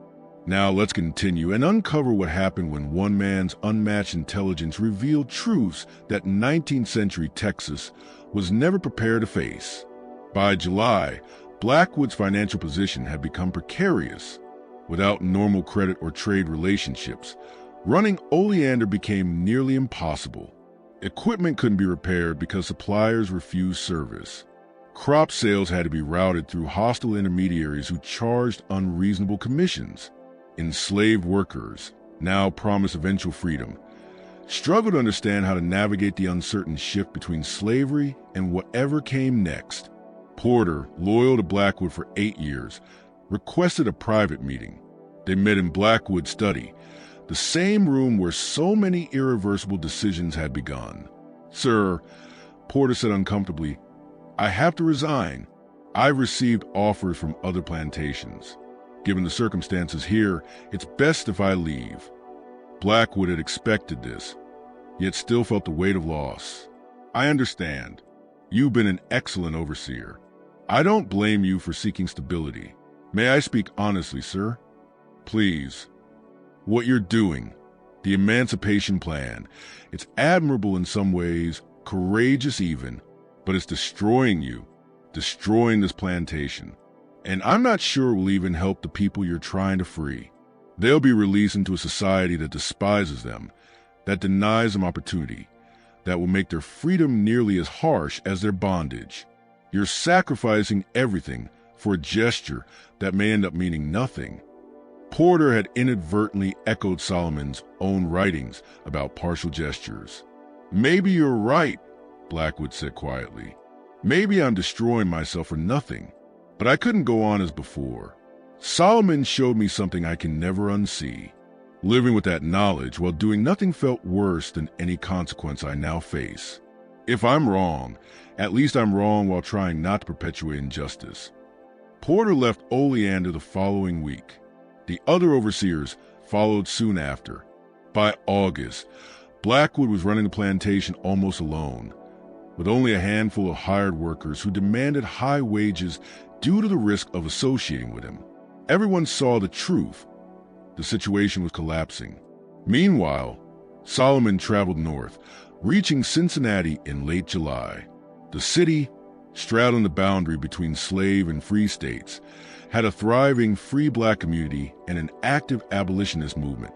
Now let's continue and uncover what happened when one man's unmatched intelligence revealed truths that 19th century Texas was never prepared to face. By July, Blackwood's financial position had become precarious. Without normal credit or trade relationships, running Oleander became nearly impossible. Equipment couldn't be repaired because suppliers refused service. Crop sales had to be routed through hostile intermediaries who charged unreasonable commissions. Enslaved workers, now promised eventual freedom, struggled to understand how to navigate the uncertain shift between slavery and whatever came next. Porter, loyal to Blackwood for 8 years, requested a private meeting. They met in Blackwood's study, the same room where so many irreversible decisions had begun. "Sir," Porter said uncomfortably, "I have to resign. I've received offers from other plantations. Given the circumstances here, it's best if I leave." Blackwood had expected this, yet still felt the weight of loss. "I understand. You've been an excellent overseer. I don't blame you for seeking stability. May I speak honestly, sir?" "Please." "What you're doing, the Emancipation Plan, it's admirable in some ways, courageous even, but it's destroying you, destroying this plantation. And I'm not sure it will even help the people you're trying to free. They'll be released into a society that despises them, that denies them opportunity, that will make their freedom nearly as harsh as their bondage. You're sacrificing everything for a gesture that may end up meaning nothing." Porter had inadvertently echoed Solomon's own writings about partial gestures. "Maybe you're right," Blackwood said quietly. "Maybe I'm destroying myself for nothing. But I couldn't go on as before. Solomon showed me something I can never unsee. Living with that knowledge while doing nothing felt worse than any consequence I now face. If I'm wrong, at least I'm wrong while trying not to perpetuate injustice." Porter left Oleander the following week. The other overseers followed soon after. By August, Blackwood was running the plantation almost alone, with only a handful of hired workers who demanded high wages due to the risk of associating with him. Everyone saw the truth. The situation was collapsing. Meanwhile, Solomon traveled north, reaching Cincinnati in late July. The city, straddling the boundary between slave and free states, had a thriving free black community and an active abolitionist movement.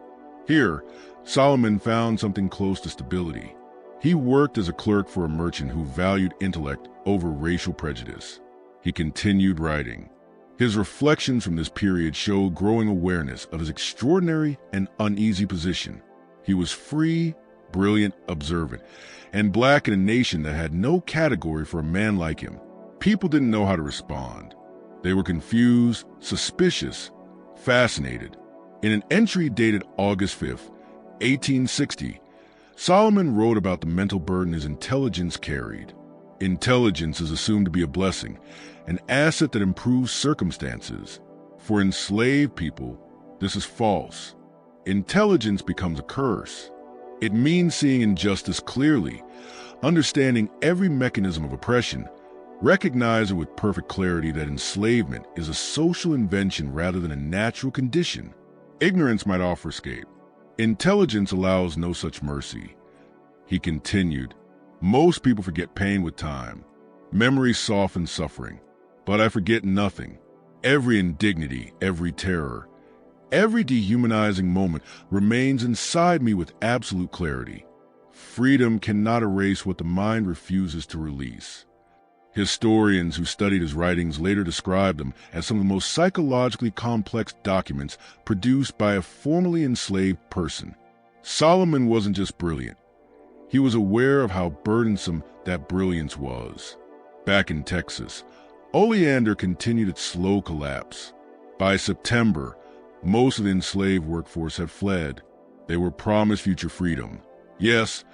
Here, Solomon found something close to stability. He worked as a clerk for a merchant who valued intellect over racial prejudice. He continued writing. His reflections from this period showed growing awareness of his extraordinary and uneasy position. He was free, brilliant, observant, and black in a nation that had no category for a man like him. People didn't know how to respond. They were confused, suspicious, fascinated. In an entry dated August 5th, 1860, Solomon wrote about the mental burden his intelligence carried. Intelligence is assumed to be a blessing, an asset that improves circumstances. For enslaved people, this is false. Intelligence becomes a curse. It means seeing injustice clearly, understanding every mechanism of oppression, recognizing with perfect clarity that enslavement is a social invention rather than a natural condition. Ignorance might offer escape. Intelligence allows no such mercy. He continued, "Most people forget pain with time. Memory softens suffering. But I forget nothing. Every indignity, every terror, every dehumanizing moment remains inside me with absolute clarity. Freedom cannot erase what the mind refuses to release." Historians who studied his writings later described them as some of the most psychologically complex documents produced by a formerly enslaved person. Solomon wasn't just brilliant. He was aware of how burdensome that brilliance was. Back in Texas, Oleander continued its slow collapse. By September, most of the enslaved workforce had fled. They were promised future freedom. Yes,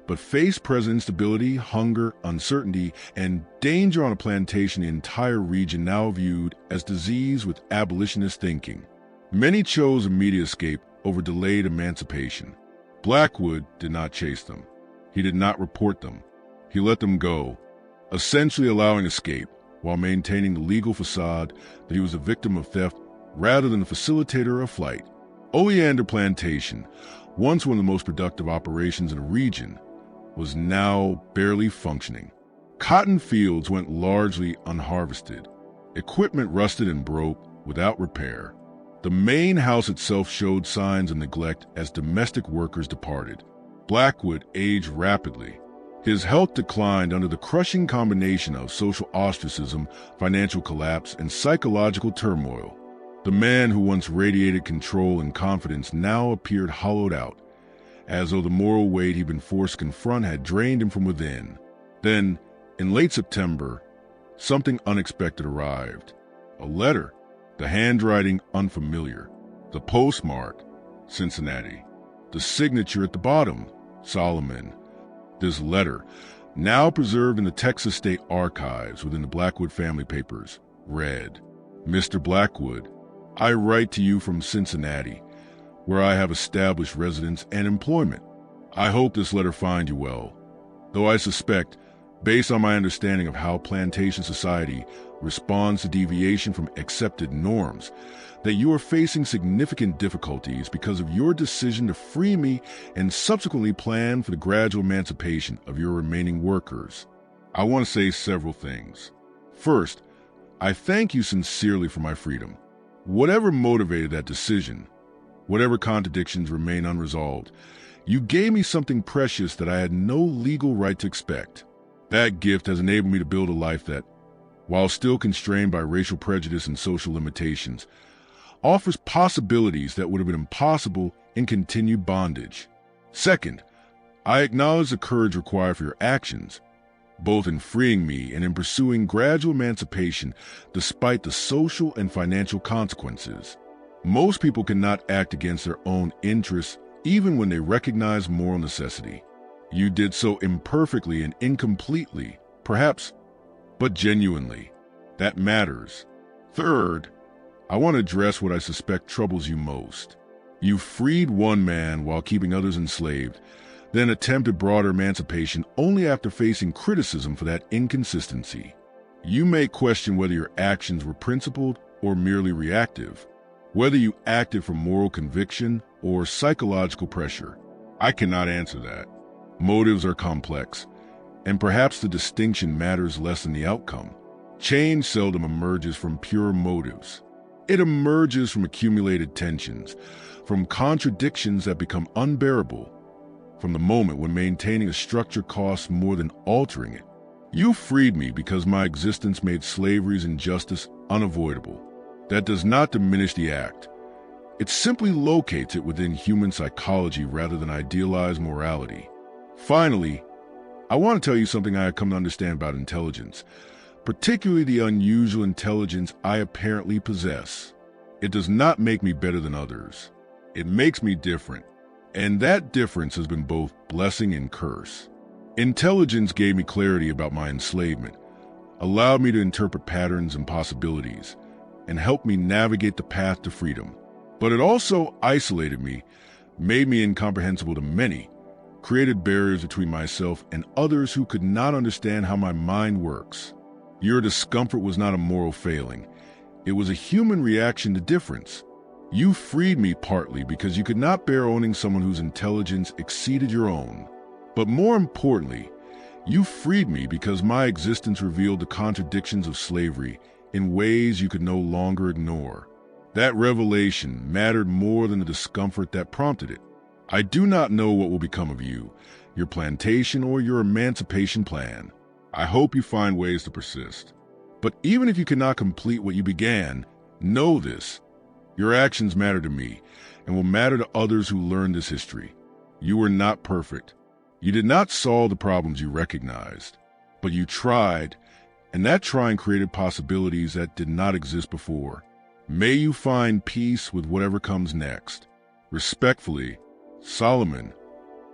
but faced present instability, hunger, uncertainty, and danger on a plantation the entire region now viewed as diseased with abolitionist thinking. Many chose immediate escape over delayed emancipation. Blackwood did not chase them. He did not report them. He let them go, essentially allowing escape while maintaining the legal facade that he was a victim of theft rather than the facilitator of flight. Oleander Plantation, once one of the most productive operations in the region, was now barely functioning. Cotton fields went largely unharvested. Equipment rusted and broke without repair. The main house itself showed signs of neglect as domestic workers departed. Blackwood aged rapidly. His health declined under the crushing combination of social ostracism, financial collapse, and psychological turmoil. The man who once radiated control and confidence now appeared hollowed out, as though the moral weight he'd been forced to confront had drained him from within. Then, in late September, something unexpected arrived. A letter, the handwriting unfamiliar, the postmark, Cincinnati, the signature at the bottom, Solomon. This letter, now preserved in the Texas State Archives within the Blackwood family papers, read, "Mr. Blackwood, I write to you from Cincinnati, where I have established residence and employment. I hope this letter finds you well, though I suspect, based on my understanding of how plantation society responds to deviation from accepted norms, that you are facing significant difficulties because of your decision to free me and subsequently plan for the gradual emancipation of your remaining workers. I want to say several things. First, I thank you sincerely for my freedom. Whatever motivated that decision, whatever contradictions remain unresolved, you gave me something precious that I had no legal right to expect. That gift has enabled me to build a life that, while still constrained by racial prejudice and social limitations, offers possibilities that would have been impossible in continued bondage. Second, I acknowledge the courage required for your actions, both in freeing me and in pursuing gradual emancipation despite the social and financial consequences. Most people cannot act against their own interests even when they recognize moral necessity. You did so imperfectly and incompletely, perhaps, but genuinely. That matters. Third, I want to address what I suspect troubles you most. You freed one man while keeping others enslaved, then attempted broader emancipation only after facing criticism for that inconsistency. You may question whether your actions were principled or merely reactive, whether you acted from moral conviction or psychological pressure. I cannot answer that. Motives are complex, and perhaps the distinction matters less than the outcome. Change seldom emerges from pure motives. It emerges from accumulated tensions, from contradictions that become unbearable, from the moment when maintaining a structure costs more than altering it. You freed me because my existence made slavery's injustice unavoidable. That does not diminish the act. It simply locates it within human psychology rather than idealized morality. Finally, I want to tell you something I have come to understand about intelligence, particularly the unusual intelligence I apparently possess. It does not make me better than others. It makes me different, and that difference has been both blessing and curse. Intelligence gave me clarity about my enslavement, allowed me to interpret patterns and possibilities, and helped me navigate the path to freedom. But it also isolated me, made me incomprehensible to many, created barriers between myself and others who could not understand how my mind works. Your discomfort was not a moral failing. It was a human reaction to difference. You freed me partly because you could not bear owning someone whose intelligence exceeded your own. But more importantly, you freed me because my existence revealed the contradictions of slavery in ways you could no longer ignore. That revelation mattered more than the discomfort that prompted it. I do not know what will become of you, your plantation, or your emancipation plan. I hope you find ways to persist. But even if you cannot complete what you began, know this. Your actions matter to me and will matter to others who learn this history. You were not perfect. You did not solve the problems you recognized, but you tried, and that trying created possibilities that did not exist before. May you find peace with whatever comes next. Respectfully, Solomon.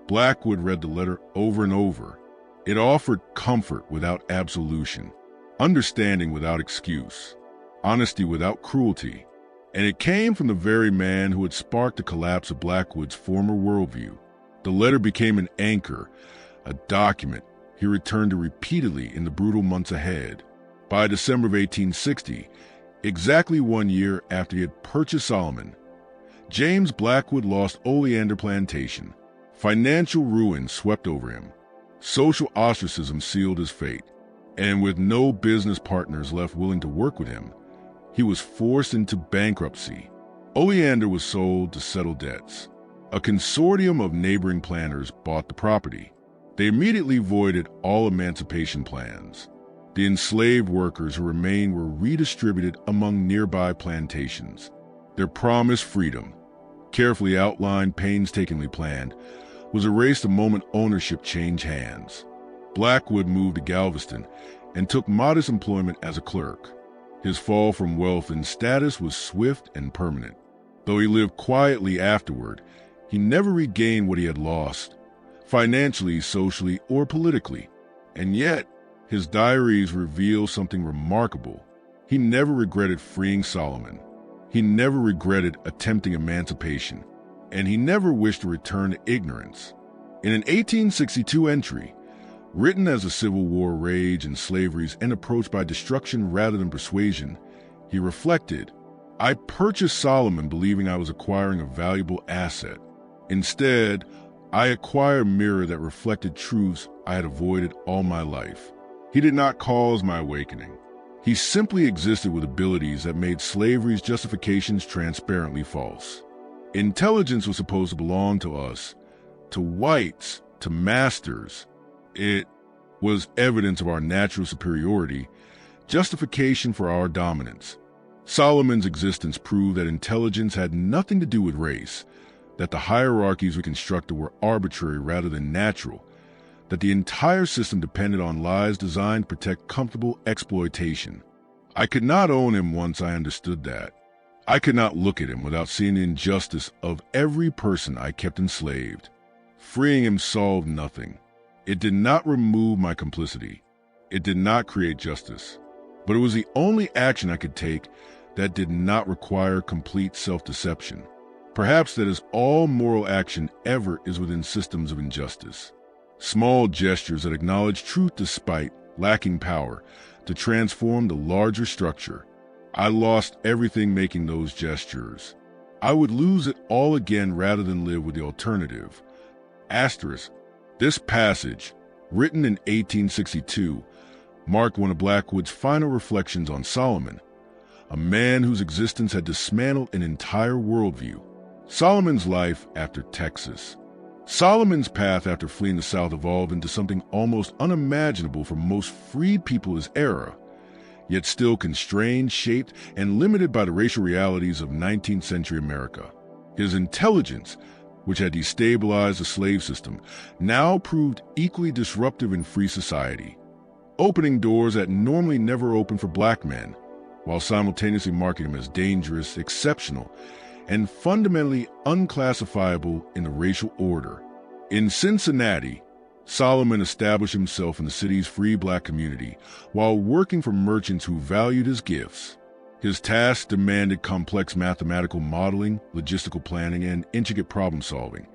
Blackwood read the letter over and over. It offered comfort without absolution, understanding without excuse, honesty without cruelty. And it came from the very man who had sparked the collapse of Blackwood's former worldview. The letter became an anchor, a document he returned to repeatedly in the brutal months ahead. By December of 1860, exactly 1 year after he had purchased Solomon, James Blackwood lost Oleander Plantation. Financial ruin swept over him. Social ostracism sealed his fate. And with no business partners left willing to work with him, he was forced into bankruptcy. Oleander was sold to settle debts. A consortium of neighboring planters bought the property. They immediately voided all emancipation plans. The enslaved workers who remained were redistributed among nearby plantations. Their promised freedom, carefully outlined, painstakingly planned, was erased the moment ownership changed hands. Blackwood moved to Galveston and took modest employment as a clerk. His fall from wealth and status was swift and permanent. Though he lived quietly afterward, he never regained what he had lost, financially, socially, or politically. And yet, his diaries reveal something remarkable. He never regretted freeing Solomon. He never regretted attempting emancipation. And he never wished to return to ignorance. In an 1862 entry, written as the Civil War rage and slavery's end approach by destruction rather than persuasion, he reflected, "I purchased Solomon believing I was acquiring a valuable asset. Instead, I acquired a mirror that reflected truths I had avoided all my life." He did not cause my awakening. He simply existed with abilities that made slavery's justifications transparently false. Intelligence was supposed to belong to us, to whites, to masters. It was evidence of our natural superiority, justification for our dominance. Solomon's existence proved that intelligence had nothing to do with race, that the hierarchies we constructed were arbitrary rather than natural, that the entire system depended on lies designed to protect comfortable exploitation. I could not own him once I understood that. I could not look at him without seeing the injustice of every person I kept enslaved. Freeing him solved nothing. It did not remove my complicity. It did not create justice. But it was the only action I could take that did not require complete self-deception. Perhaps that is all moral action ever is within systems of injustice. Small gestures that acknowledge truth despite lacking power to transform the larger structure. I lost everything making those gestures. I would lose it all again rather than live with the alternative. Asterisk. This passage, written in 1862, marked one of Blackwood's final reflections on Solomon, a man whose existence had dismantled an entire worldview. Solomon's life after Texas. Solomon's path after fleeing the South evolved into something almost unimaginable for most freed people of his era, yet still constrained, shaped, and limited by the racial realities of 19th century America. His intelligence, which had destabilized the slave system, now proved equally disruptive in free society, opening doors that normally never opened for black men, while simultaneously marking him as dangerous, exceptional, and fundamentally unclassifiable in the racial order. In Cincinnati, Solomon established himself in the city's free black community while working for merchants who valued his gifts. His tasks demanded complex mathematical modeling, logistical planning, and intricate problem solving.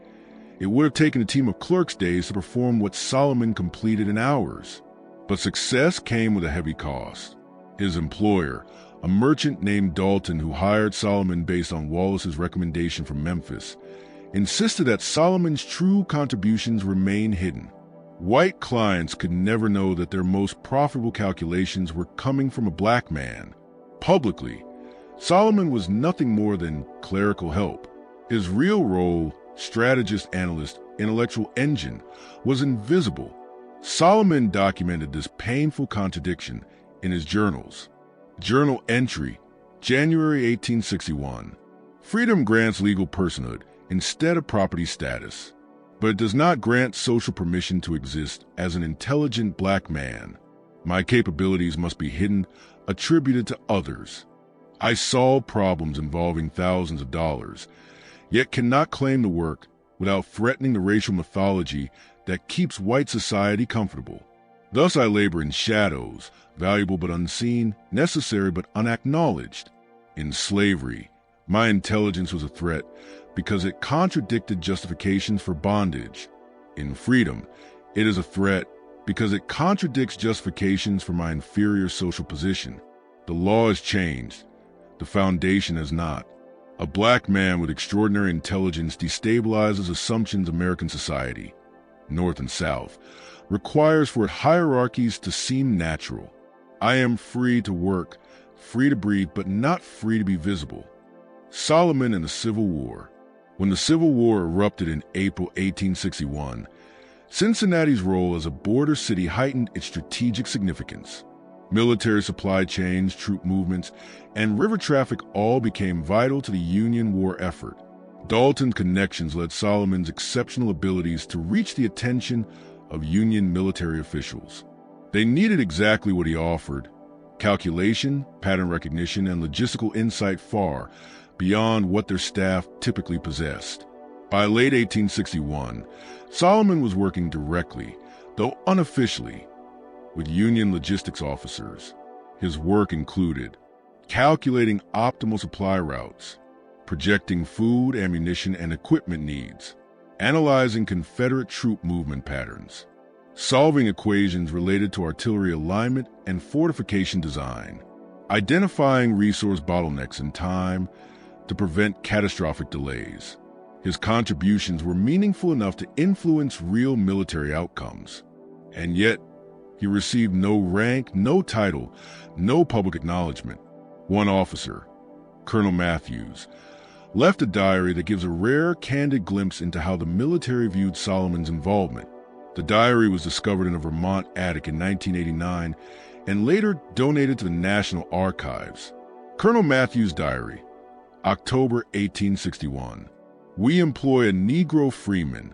It would have taken a team of clerks days to perform what Solomon completed in hours. But success came with a heavy cost. His employer, a merchant named Dalton who hired Solomon based on Wallace's recommendation from Memphis, insisted that Solomon's true contributions remain hidden. White clients could never know that their most profitable calculations were coming from a black man. Publicly, Solomon was nothing more than clerical help. His real role, strategist, analyst, intellectual engine, was invisible. Solomon documented this painful contradiction in his journals. Journal entry, January 1861. Freedom grants legal personhood instead of property status, but it does not grant social permission to exist as an intelligent black man. My capabilities must be hidden, attributed to others. I solve problems involving thousands of dollars, yet cannot claim the work without threatening the racial mythology that keeps white society comfortable. Thus I labor in shadows, valuable but unseen, necessary but unacknowledged. In slavery, My intelligence was a threat because it contradicted justifications for bondage. In freedom, it is a threat because it contradicts justifications for my inferior social position. The law has changed. The foundation has not. A black man with extraordinary intelligence destabilizes assumptions of American society, North and South, requires for hierarchies to seem natural. I am free to work, free to breathe, but not free to be visible. Solomon and the Civil War. When the Civil War erupted in April 1861, Cincinnati's role as a border city heightened its strategic significance. Military supply chains, troop movements, and river traffic all became vital to the Union war effort. Dalton's connections led Solomon's exceptional abilities to reach the attention of Union military officials. They needed exactly what he offered: calculation, pattern recognition, and logistical insight far beyond what their staff typically possessed. By late 1861, Solomon was working directly, though unofficially, with Union logistics officers. His work included calculating optimal supply routes, projecting food, ammunition, and equipment needs, analyzing Confederate troop movement patterns, solving equations related to artillery alignment and fortification design, identifying resource bottlenecks in time to prevent catastrophic delays. His contributions were meaningful enough to influence real military outcomes. And yet, he received no rank, no title, no public acknowledgement. One officer, Colonel Matthews, left a diary that gives a rare, candid glimpse into how the military viewed Solomon's involvement. The diary was discovered in a Vermont attic in 1989 and later donated to the National Archives. Colonel Matthews' diary, October 1861. We employ a Negro freeman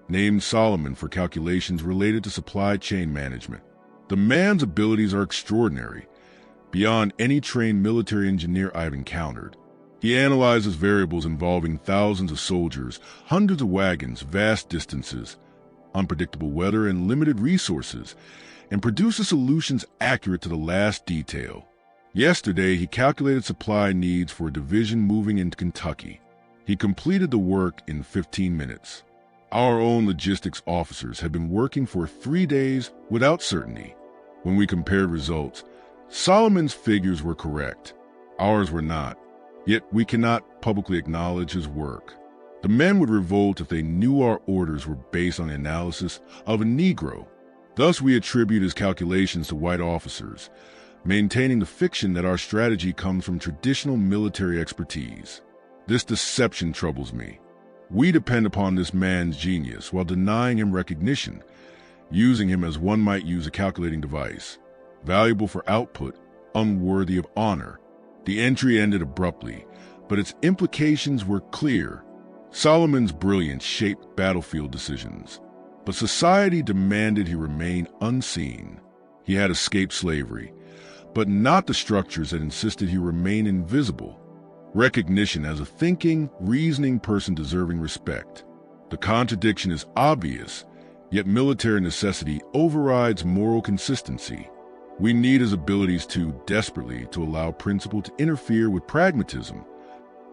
named Solomon for calculations related to supply chain management. The man's abilities are extraordinary, beyond any trained military engineer I've encountered. He analyzes variables involving thousands of soldiers, hundreds of wagons, vast distances, unpredictable weather, and limited resources, and produces solutions accurate to the last detail. Yesterday, he calculated supply needs for a division moving into Kentucky. He completed the work in 15 minutes. Our own logistics officers had been working for 3 days without certainty. When we compared results, Solomon's figures were correct. Ours were not. Yet we cannot publicly acknowledge his work. The men would revolt if they knew our orders were based on the analysis of a Negro. Thus we attribute his calculations to white officers, maintaining the fiction that our strategy comes from traditional military expertise. This deception troubles me. We depend upon this man's genius while denying him recognition, using him as one might use a calculating device, valuable for output, unworthy of honor. The entry ended abruptly, but its implications were clear. Solomon's brilliance shaped battlefield decisions, but society demanded he remain unseen. He had escaped slavery, but not the structures that insisted he remain invisible. Recognition as a thinking, reasoning person deserving respect. The contradiction is obvious, yet military necessity overrides moral consistency. We need his abilities desperately to allow principle to interfere with pragmatism.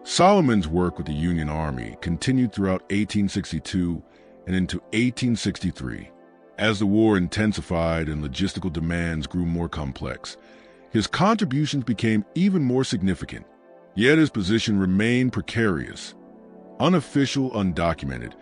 Solomon's work with the Union Army continued throughout 1862 and into 1863. As the war intensified and logistical demands grew more complex, his contributions became even more significant. Yet his position remained precarious, unofficial, undocumented,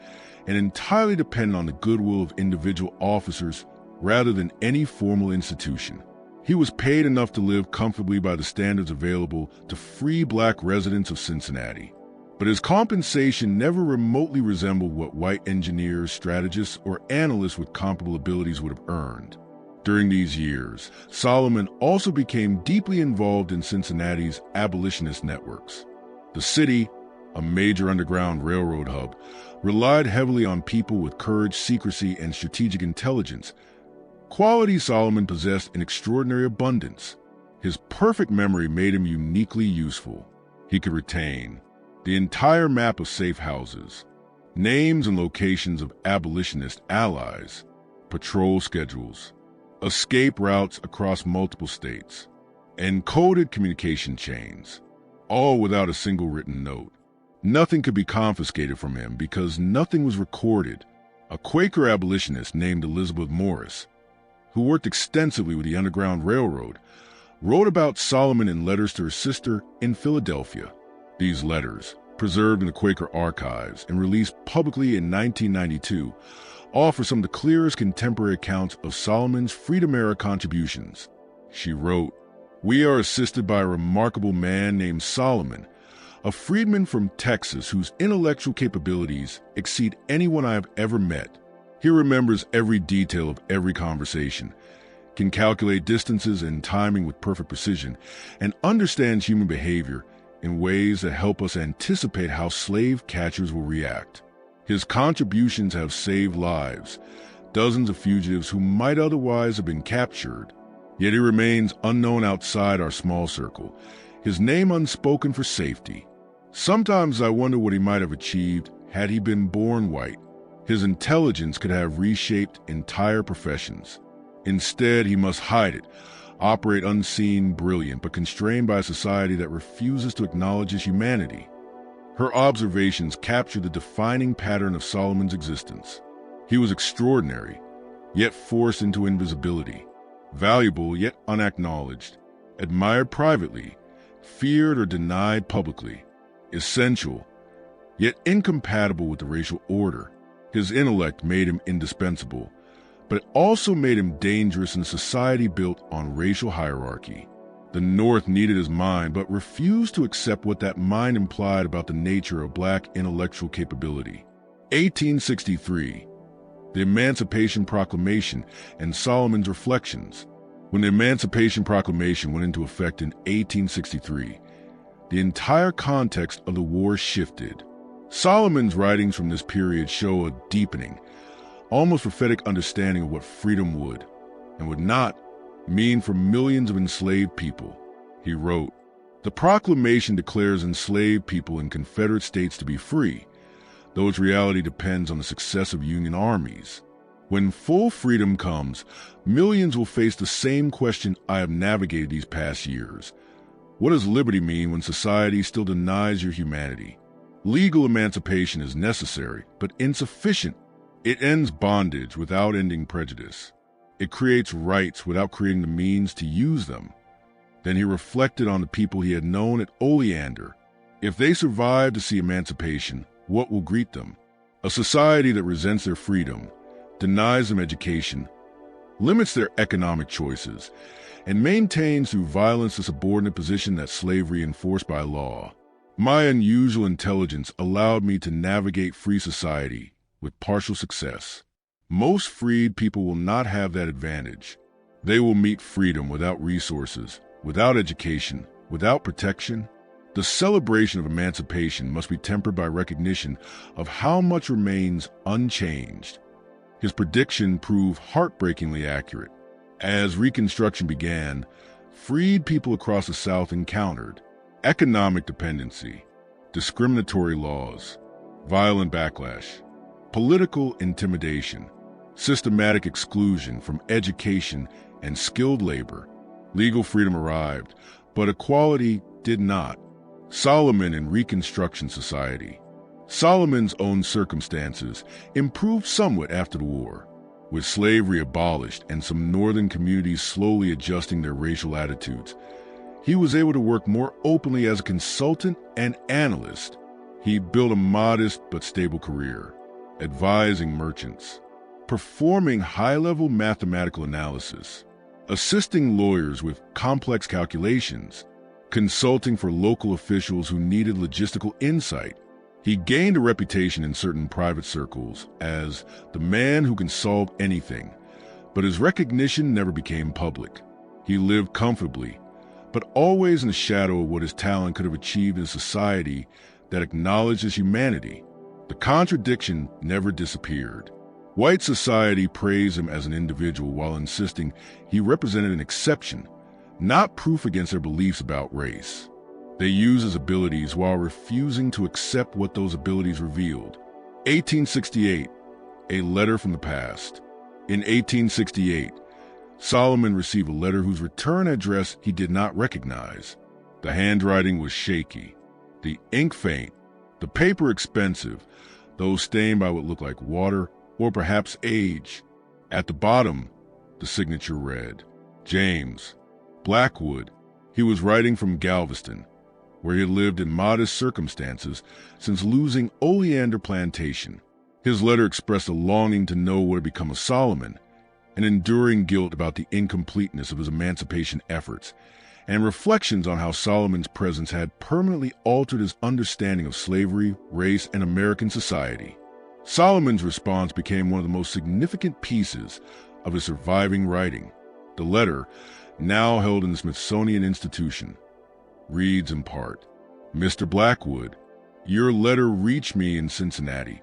and entirely dependent on the goodwill of individual officers rather than any formal institution. He was paid enough to live comfortably by the standards available to free black residents of Cincinnati. But his compensation never remotely resembled what white engineers, strategists, or analysts with comparable abilities would have earned. During these years, Solomon also became deeply involved in Cincinnati's abolitionist networks. The city, a major underground railroad hub, relied heavily on people with courage, secrecy, and strategic intelligence, qualities Solomon possessed in extraordinary abundance. His perfect memory made him uniquely useful. He could retain the entire map of safe houses, names and locations of abolitionist allies, patrol schedules, escape routes across multiple states, and coded communication chains. all without a single written note. Nothing could be confiscated from him because nothing was recorded. A Quaker abolitionist named Elizabeth Morris, who worked extensively with the Underground Railroad, wrote about Solomon in letters to her sister in Philadelphia. These letters, preserved in the Quaker archives and released publicly in 1992, offer some of the clearest contemporary accounts of Solomon's freedom-era contributions. She wrote, "We are assisted by a remarkable man named Solomon, a freedman from Texas whose intellectual capabilities exceed anyone I have ever met. He remembers every detail of every conversation, can calculate distances and timing with perfect precision, and understands human behavior in ways that help us anticipate how slave catchers will react. His contributions have saved lives, dozens of fugitives who might otherwise have been captured. Yet he remains unknown outside our small circle, his name unspoken for safety. Sometimes I wonder what he might have achieved had he been born white. His intelligence could have reshaped entire professions. Instead, he must hide it, operate unseen, brilliant, but constrained by a society that refuses to acknowledge his humanity." Her observations capture the defining pattern of Solomon's existence. He was extraordinary, yet forced into invisibility, valuable yet unacknowledged, admired privately, feared or denied publicly, essential, yet incompatible with the racial order. His intellect made him indispensable, but it also made him dangerous in a society built on racial hierarchy. The North needed his mind, but refused to accept what that mind implied about the nature of Black intellectual capability. 1863, the Emancipation Proclamation and Solomon's Reflections. When the Emancipation Proclamation went into effect in 1863, the entire context of the war shifted. Solomon's writings from this period show a deepening, almost prophetic understanding of what freedom would, and would not, mean for millions of enslaved people. He wrote, "The proclamation declares enslaved people in Confederate states to be free, though its reality depends on the success of Union armies. When full freedom comes, millions will face the same question I have navigated these past years. What does liberty mean when society still denies your humanity? Legal emancipation is necessary, but insufficient. It ends bondage without ending prejudice. It creates rights without creating the means to use them." Then he reflected on the people he had known at Oleander. If they survive to see emancipation, what will greet them? A society that resents their freedom, denies them education, limits their economic choices, and maintains through violence the subordinate position that slavery enforced by law. My unusual intelligence allowed me to navigate free society with partial success. Most freed people will not have that advantage. They will meet freedom without resources, without education, without protection. The celebration of emancipation must be tempered by recognition of how much remains unchanged. His prediction proved heartbreakingly accurate. As Reconstruction began, freed people across the South encountered economic dependency, discriminatory laws, violent backlash, political intimidation, systematic exclusion from education and skilled labor. Legal freedom arrived, but equality did not. Solomon in Reconstruction Society. Solomon's own circumstances improved somewhat after the war, with slavery abolished and some northern communities slowly adjusting their racial attitudes. He was able to work more openly as a consultant and analyst. He built a modest but stable career, advising merchants, performing high-level mathematical analysis, assisting lawyers with complex calculations, consulting for local officials who needed logistical insight. He gained a reputation in certain private circles as the man who can solve anything, but his recognition never became public. He lived comfortably, but always in the shadow of what his talent could have achieved in a society that acknowledged his humanity. The contradiction never disappeared. White society praised him as an individual while insisting he represented an exception, not proof against their beliefs about race. They used his abilities while refusing to accept what those abilities revealed. 1868, a letter from the past. In 1868, Solomon received a letter whose return address he did not recognize. The handwriting was shaky, the ink faint, the paper expensive, though stained by what looked like water or perhaps age. At the bottom, the signature read, James, Blackwood. He was writing from Galveston, where he had lived in modest circumstances since losing Oleander Plantation. His letter expressed a longing to know what had become of Solomon, an enduring guilt about the incompleteness of his emancipation efforts, and reflections on how Solomon's presence had permanently altered his understanding of slavery, race, and American society. Solomon's response became one of the most significant pieces of his surviving writing. The letter, now held in the Smithsonian Institution, reads in part, Mr. Blackwood, your letter reached me in Cincinnati,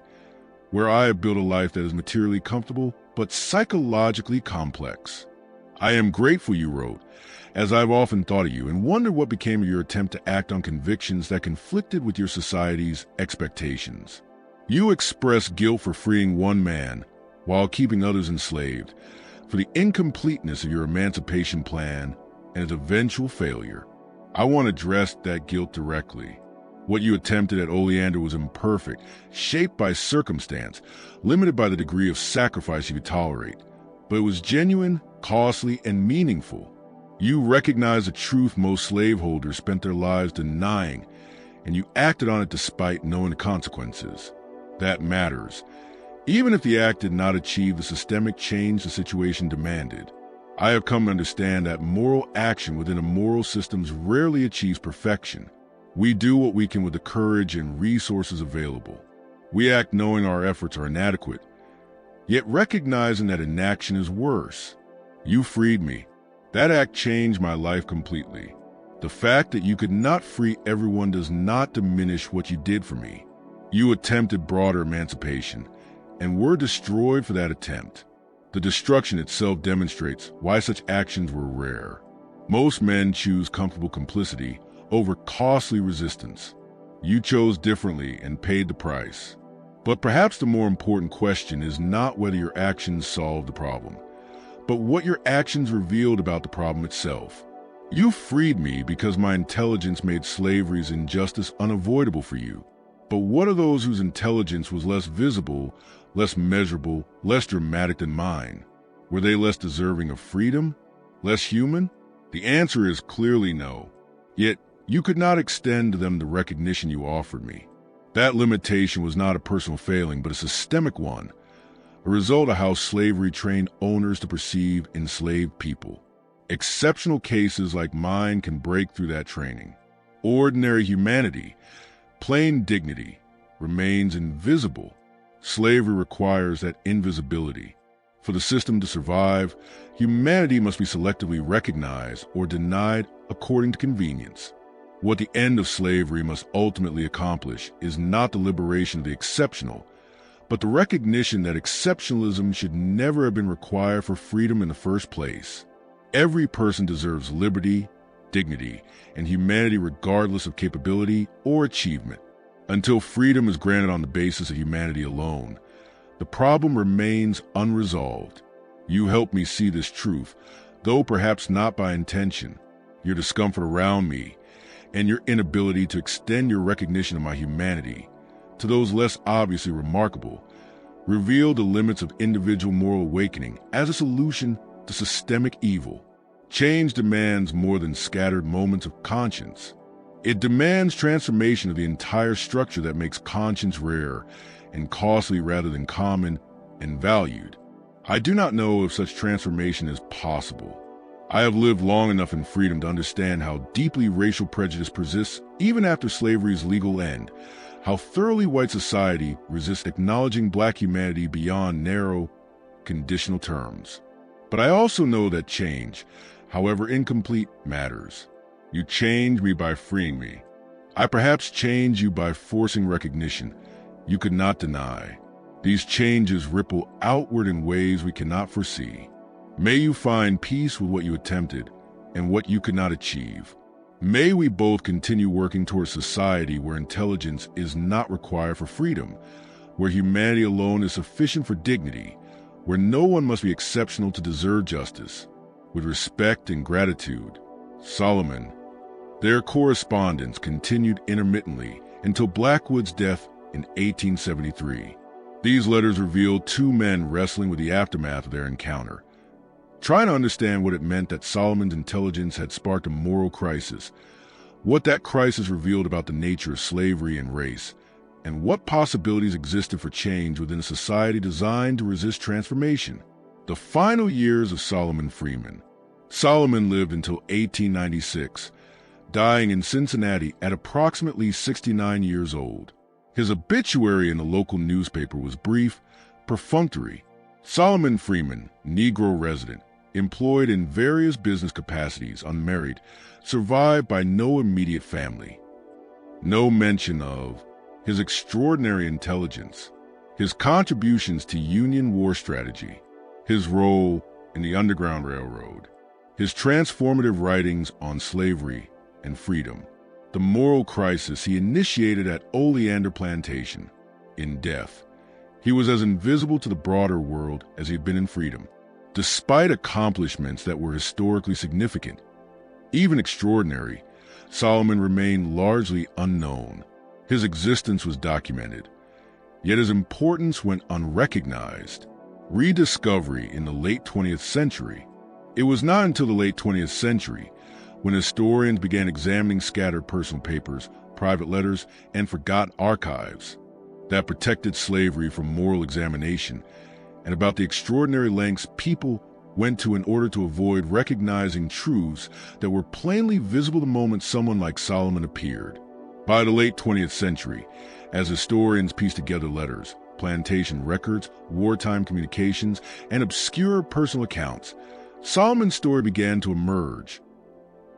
where I have built a life that is materially comfortable but psychologically complex. I am grateful, you wrote, as I've often thought of you and wondered what became of your attempt to act on convictions that conflicted with your society's expectations. You expressed guilt for freeing one man while keeping others enslaved, for the incompleteness of your emancipation plan and its eventual failure. I want to address that guilt directly. What you attempted at Oleander was imperfect, shaped by circumstance, limited by the degree of sacrifice you could tolerate. But it was genuine, costly, and meaningful. You recognized a truth most slaveholders spent their lives denying, and you acted on it despite knowing the consequences. That matters, even if the act did not achieve the systemic change the situation demanded. I have come to understand that moral action within a moral system rarely achieves perfection. We do what we can with the courage and resources available. We act knowing our efforts are inadequate, yet recognizing that inaction is worse. You freed me. That act changed my life completely. The fact that you could not free everyone does not diminish what you did for me. You attempted broader emancipation, and were destroyed for that attempt. The destruction itself demonstrates why such actions were rare. Most men choose comfortable complicity over costly resistance. You chose differently and paid the price. But perhaps the more important question is not whether your actions solved the problem, but what your actions revealed about the problem itself. You freed me because my intelligence made slavery's injustice unavoidable for you. But what are those whose intelligence was less visible, less measurable, less dramatic than mine? Were they less deserving of freedom? Less human? The answer is clearly no. Yet, you could not extend to them the recognition you offered me. That limitation was not a personal failing, but a systemic one, a result of how slavery trained owners to perceive enslaved people. Exceptional cases like mine can break through that training. Ordinary humanity, plain dignity, remains invisible. Slavery requires that invisibility. For the system to survive, humanity must be selectively recognized or denied according to convenience. What the end of slavery must ultimately accomplish is not the liberation of the exceptional, but the recognition that exceptionalism should never have been required for freedom in the first place. Every person deserves liberty, dignity, and humanity regardless of capability or achievement. Until freedom is granted on the basis of humanity alone, the problem remains unresolved. You helped me see this truth, though perhaps not by intention. Your discomfort around me, and your inability to extend your recognition of my humanity to those less obviously remarkable, reveal the limits of individual moral awakening as a solution to systemic evil. Change demands more than scattered moments of conscience. It demands transformation of the entire structure that makes conscience rare and costly rather than common and valued. I do not know if such transformation is possible. I have lived long enough in freedom to understand how deeply racial prejudice persists even after slavery's legal end, how thoroughly white society resists acknowledging black humanity beyond narrow, conditional terms. But I also know that change, however incomplete, matters. You changed me by freeing me. I perhaps changed you by forcing recognition you could not deny. These changes ripple outward in ways we cannot foresee. May you find peace with what you attempted and what you could not achieve. May we both continue working towards a society where intelligence is not required for freedom, where humanity alone is sufficient for dignity, where no one must be exceptional to deserve justice. With respect and gratitude, Solomon, Their correspondence continued intermittently until Blackwood's death in 1873. These letters revealed two men wrestling with the aftermath of their encounter, trying to understand what it meant that Solomon's intelligence had sparked a moral crisis, what that crisis revealed about the nature of slavery and race, and what possibilities existed for change within a society designed to resist transformation. The final years of Solomon Freeman. Solomon lived until 1896, dying in Cincinnati at approximately 69 years old. His obituary in the local newspaper was brief, perfunctory. Solomon Freeman, Negro resident, employed in various business capacities, unmarried, survived by no immediate family. No mention of his extraordinary intelligence, his contributions to Union war strategy, his role in the Underground Railroad, his transformative writings on slavery and freedom, the moral crisis he initiated at Oleander Plantation. In death, he was as invisible to the broader world as he had been in freedom. Despite accomplishments that were historically significant, even extraordinary, Solomon remained largely unknown. His existence was documented, yet his importance went unrecognized. Rediscovery in the late 20th century. It was not until the late 20th century when historians began examining scattered personal papers, private letters, and forgotten archives that protected slavery from moral examination, and about the extraordinary lengths people went to in order to avoid recognizing truths that were plainly visible the moment someone like Solomon appeared. By the late 20th century, as historians pieced together letters, plantation records, wartime communications, and obscure personal accounts, Solomon's story began to emerge,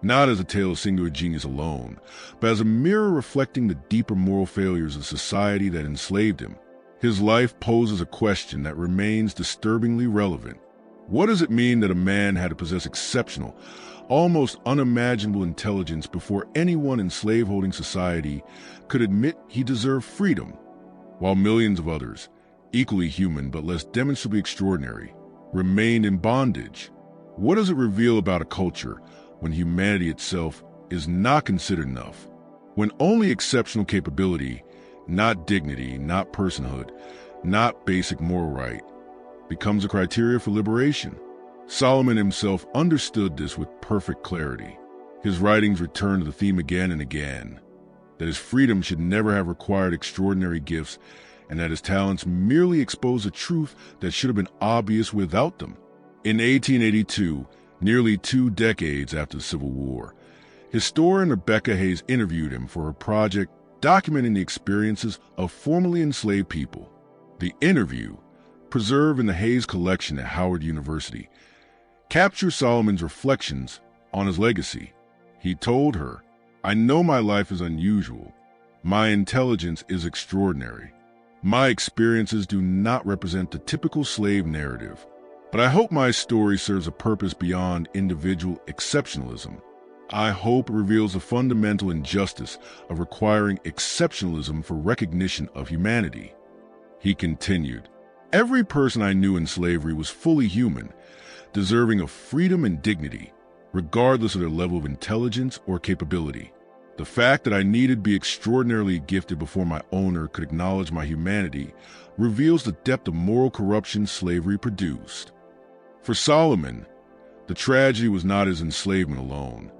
not as a tale of singular genius alone, but as a mirror reflecting the deeper moral failures of society that enslaved him. His life poses a question that remains disturbingly relevant. What does it mean that a man had to possess exceptional, almost unimaginable intelligence before anyone in slaveholding society could admit he deserved freedom, while millions of others, equally human but less demonstrably extraordinary, remained in bondage? What does it reveal about a culture when humanity itself is not considered enough? When only exceptional capability, not dignity, not personhood, not basic moral right, becomes a criteria for liberation? Solomon himself understood this with perfect clarity. His writings return to the theme again and again, that his freedom should never have required extraordinary gifts, and that his talents merely exposed a truth that should have been obvious without them. In 1882, nearly 2 decades after the Civil War, historian Rebecca Hayes interviewed him for her project documenting the experiences of formerly enslaved people. The interview, preserved in the Hayes collection at Howard University, captures Solomon's reflections on his legacy. He told her, "I know my life is unusual. My intelligence is extraordinary. My experiences do not represent the typical slave narrative, but I hope my story serves a purpose beyond individual exceptionalism. I hope it reveals the fundamental injustice of requiring exceptionalism for recognition of humanity." He continued, "Every person I knew in slavery was fully human, deserving of freedom and dignity, regardless of their level of intelligence or capability. The fact that I needed to be extraordinarily gifted before my owner could acknowledge my humanity reveals the depth of moral corruption slavery produced." For Solomon, the tragedy was not his enslavement alone.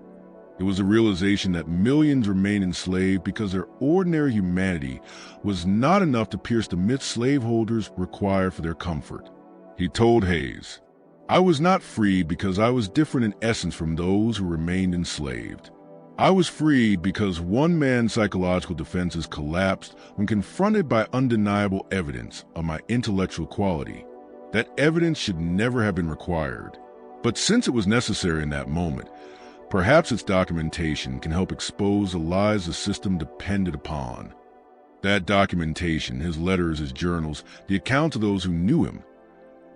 It was the realization that millions remained enslaved because their ordinary humanity was not enough to pierce the myths slaveholders required for their comfort. He told Hayes, "I was not freed because I was different in essence from those who remained enslaved. I was freed because one man's psychological defenses collapsed when confronted by undeniable evidence of my intellectual quality. That evidence should never have been required. But since it was necessary in that moment, perhaps its documentation can help expose the lies the system depended upon." That documentation, his letters, his journals, the accounts of those who knew him,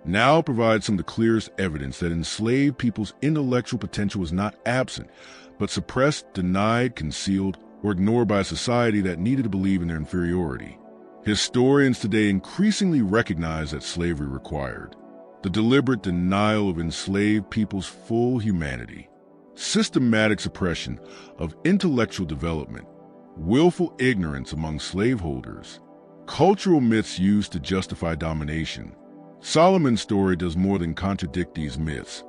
now provide some of the clearest evidence that enslaved people's intellectual potential was not absent, but suppressed, denied, concealed, or ignored by a society that needed to believe in their inferiority. Historians today increasingly recognize that slavery required the deliberate denial of enslaved people's full humanity. systematic suppression of intellectual development, willful ignorance among slaveholders, cultural myths used to justify domination. Solomon's story does more than contradict these myths.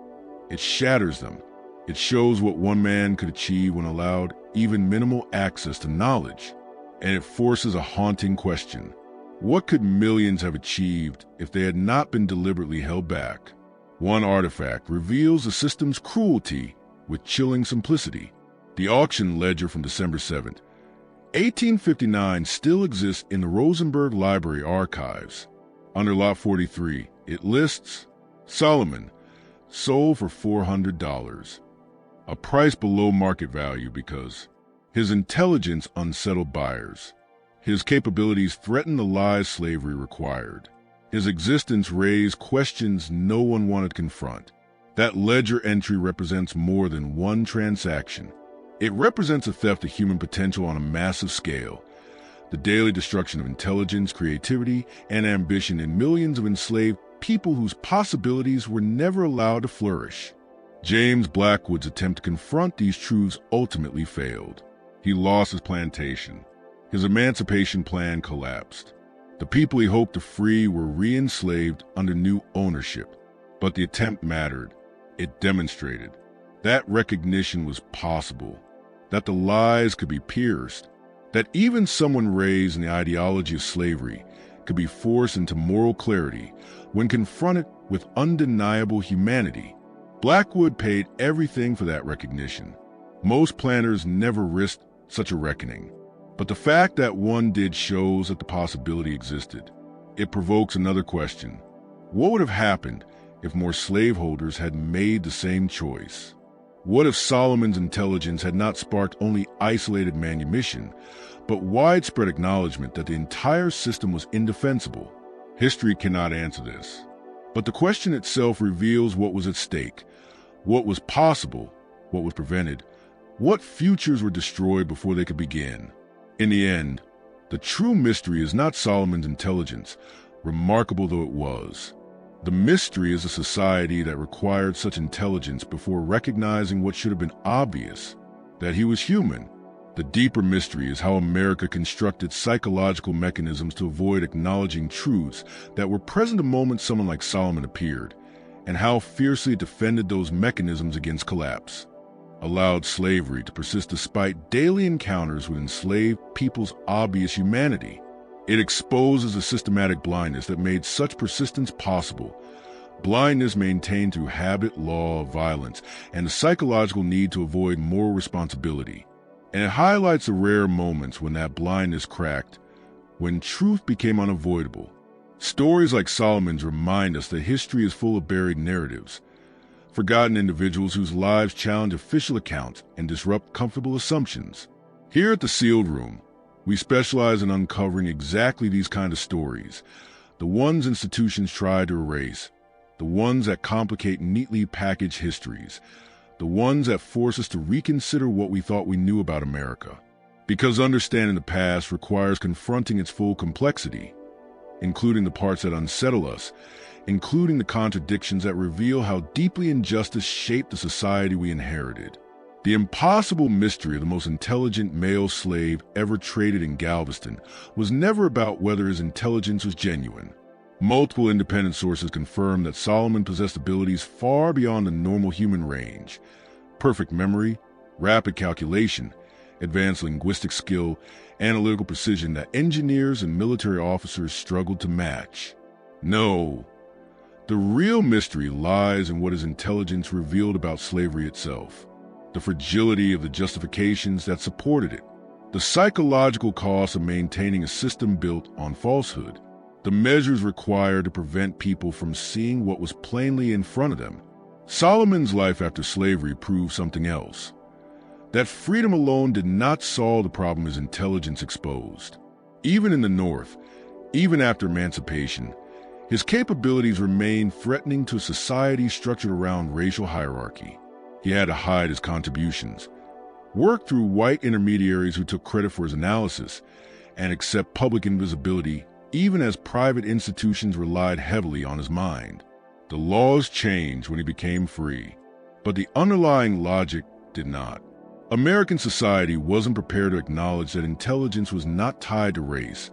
It shatters them. It shows what one man could achieve when allowed even minimal access to knowledge. And it forces a haunting question. What could millions have achieved if they had not been deliberately held back? One artifact reveals the system's cruelty with chilling simplicity. The auction ledger from December 7th, 1859 still exists in the Rosenberg Library archives. Under Lot 43, it lists Solomon, sold for $400, a price below market value because his intelligence unsettled buyers. His capabilities threatened the lives slavery required. His existence raised questions no one wanted to confront. That ledger entry represents more than one transaction. It represents a theft of human potential on a massive scale, the daily destruction of intelligence, creativity, and ambition in millions of enslaved people whose possibilities were never allowed to flourish. James Blackwood's attempt to confront these truths ultimately failed. He lost his plantation. His emancipation plan collapsed. The people he hoped to free were re-enslaved under new ownership. But the attempt mattered. It demonstrated that recognition was possible, that the lies could be pierced, that even someone raised in the ideology of slavery could be forced into moral clarity when confronted with undeniable humanity. Blackwood paid everything for that recognition. Most planners never risked such a reckoning. But the fact that one did shows that the possibility existed. It provokes another question. What would have happened if more slaveholders had made the same choice? What if Solomon's intelligence had not sparked only isolated manumission, but widespread acknowledgement that the entire system was indefensible? History cannot answer this. But the question itself reveals what was at stake, what was possible, what was prevented, what futures were destroyed before they could begin. In the end, the true mystery is not Solomon's intelligence, remarkable though it was. The mystery is a society that required such intelligence before recognizing what should have been obvious, that he was human. The deeper mystery is how America constructed psychological mechanisms to avoid acknowledging truths that were present the moment someone like Solomon appeared, and how fiercely it defended those mechanisms against collapse. Allowed slavery to persist despite daily encounters with enslaved people's obvious humanity. It exposes a systematic blindness that made such persistence possible, blindness maintained through habit, law, violence, and the psychological need to avoid moral responsibility. And it highlights the rare moments when that blindness cracked, when truth became unavoidable. Stories like Solomon's remind us that history is full of buried narratives, forgotten individuals whose lives challenge official accounts and disrupt comfortable assumptions. Here at the Sealed Room, we specialize in uncovering exactly these kind of stories, the ones institutions try to erase, the ones that complicate neatly packaged histories, the ones that force us to reconsider what we thought we knew about America. Because understanding the past requires confronting its full complexity, including the parts that unsettle us, including the contradictions that reveal how deeply injustice shaped the society we inherited. The impossible mystery of the most intelligent male slave ever traded in Galveston was never about whether his intelligence was genuine. Multiple independent sources confirm that Solomon possessed abilities far beyond the normal human range: perfect memory, rapid calculation, advanced linguistic skill, analytical precision that engineers and military officers struggled to match. No, the real mystery lies in what his intelligence revealed about slavery itself. The fragility of the justifications that supported it, the psychological cost of maintaining a system built on falsehood, the measures required to prevent people from seeing what was plainly in front of them. Solomon's life after slavery proved something else. That freedom alone did not solve the problem his intelligence exposed. Even in the North, even after emancipation, his capabilities remained threatening to a society structured around racial hierarchy. He had to hide his contributions, work through white intermediaries who took credit for his analysis, and accept public invisibility even as private institutions relied heavily on his mind. The laws changed when he became free, but the underlying logic did not. American society wasn't prepared to acknowledge that intelligence was not tied to race,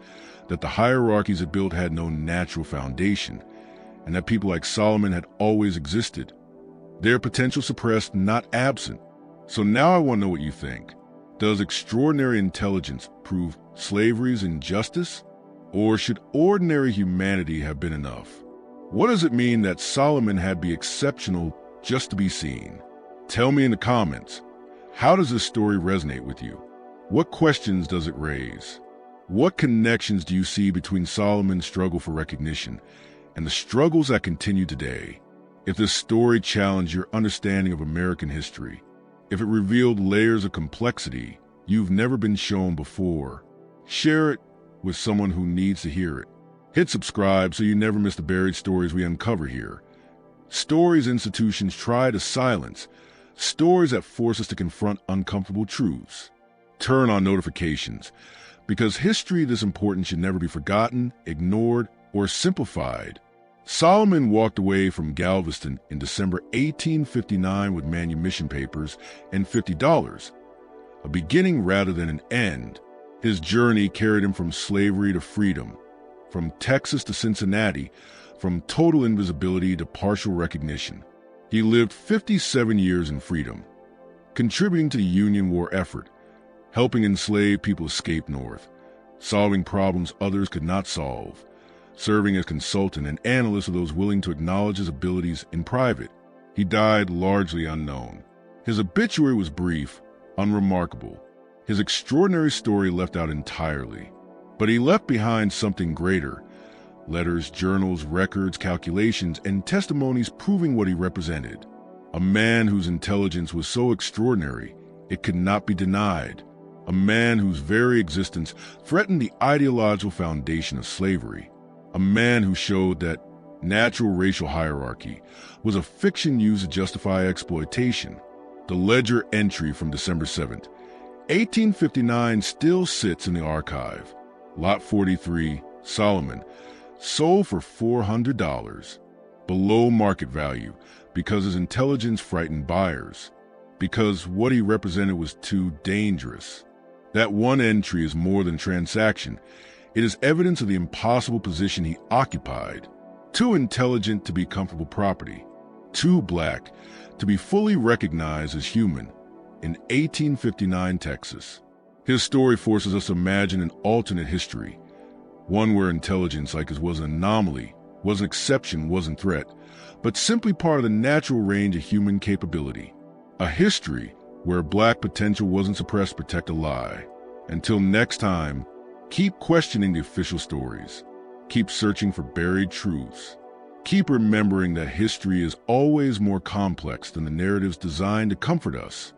that the hierarchies it built had no natural foundation, and that people like Solomon had always existed. Their potential suppressed, not absent. So now I want to know what you think. Does extraordinary intelligence prove slavery's injustice? Or should ordinary humanity have been enough? What does it mean that Solomon had to be exceptional just to be seen? Tell me in the comments. How does this story resonate with you? What questions does it raise? What connections do you see between Solomon's struggle for recognition and the struggles that continue today? If this story challenged your understanding of American history, if it revealed layers of complexity you've never been shown before, share it with someone who needs to hear it. Hit subscribe so you never miss the buried stories we uncover here. Stories institutions try to silence, stories that force us to confront uncomfortable truths. Turn on notifications, because history this important should never be forgotten, ignored, or simplified. Solomon walked away from Galveston in December 1859 with manumission papers and $50, a beginning rather than an end. His journey carried him from slavery to freedom, from Texas to Cincinnati, from total invisibility to partial recognition. He lived 57 years in freedom, contributing to the Union War effort, helping enslaved people escape north, solving problems others could not solve, serving as consultant and analyst of those willing to acknowledge his abilities in private. He died largely unknown. His obituary was brief, unremarkable. His extraordinary story left out entirely. But he left behind something greater: letters, journals, records, calculations, and testimonies proving what he represented. A man whose intelligence was so extraordinary it could not be denied. A man whose very existence threatened the ideological foundation of slavery. A man who showed that natural racial hierarchy was a fiction used to justify exploitation. The ledger entry from December 7th, 1859 still sits in the archive. Lot 43, Solomon, sold for $400, below market value, because his intelligence frightened buyers, because what he represented was too dangerous. That one entry is more than a transaction. It is evidence of the impossible position he occupied. Too intelligent to be comfortable property, too black to be fully recognized as human in 1859 Texas. His story forces us to imagine an alternate history, one where intelligence like his was an anomaly, was an exception, wasn't threat, but simply part of the natural range of human capability. A history where black potential wasn't suppressed to protect a lie. Until next time, keep questioning the official stories. Keep searching for buried truths. Keep remembering that history is always more complex than the narratives designed to comfort us.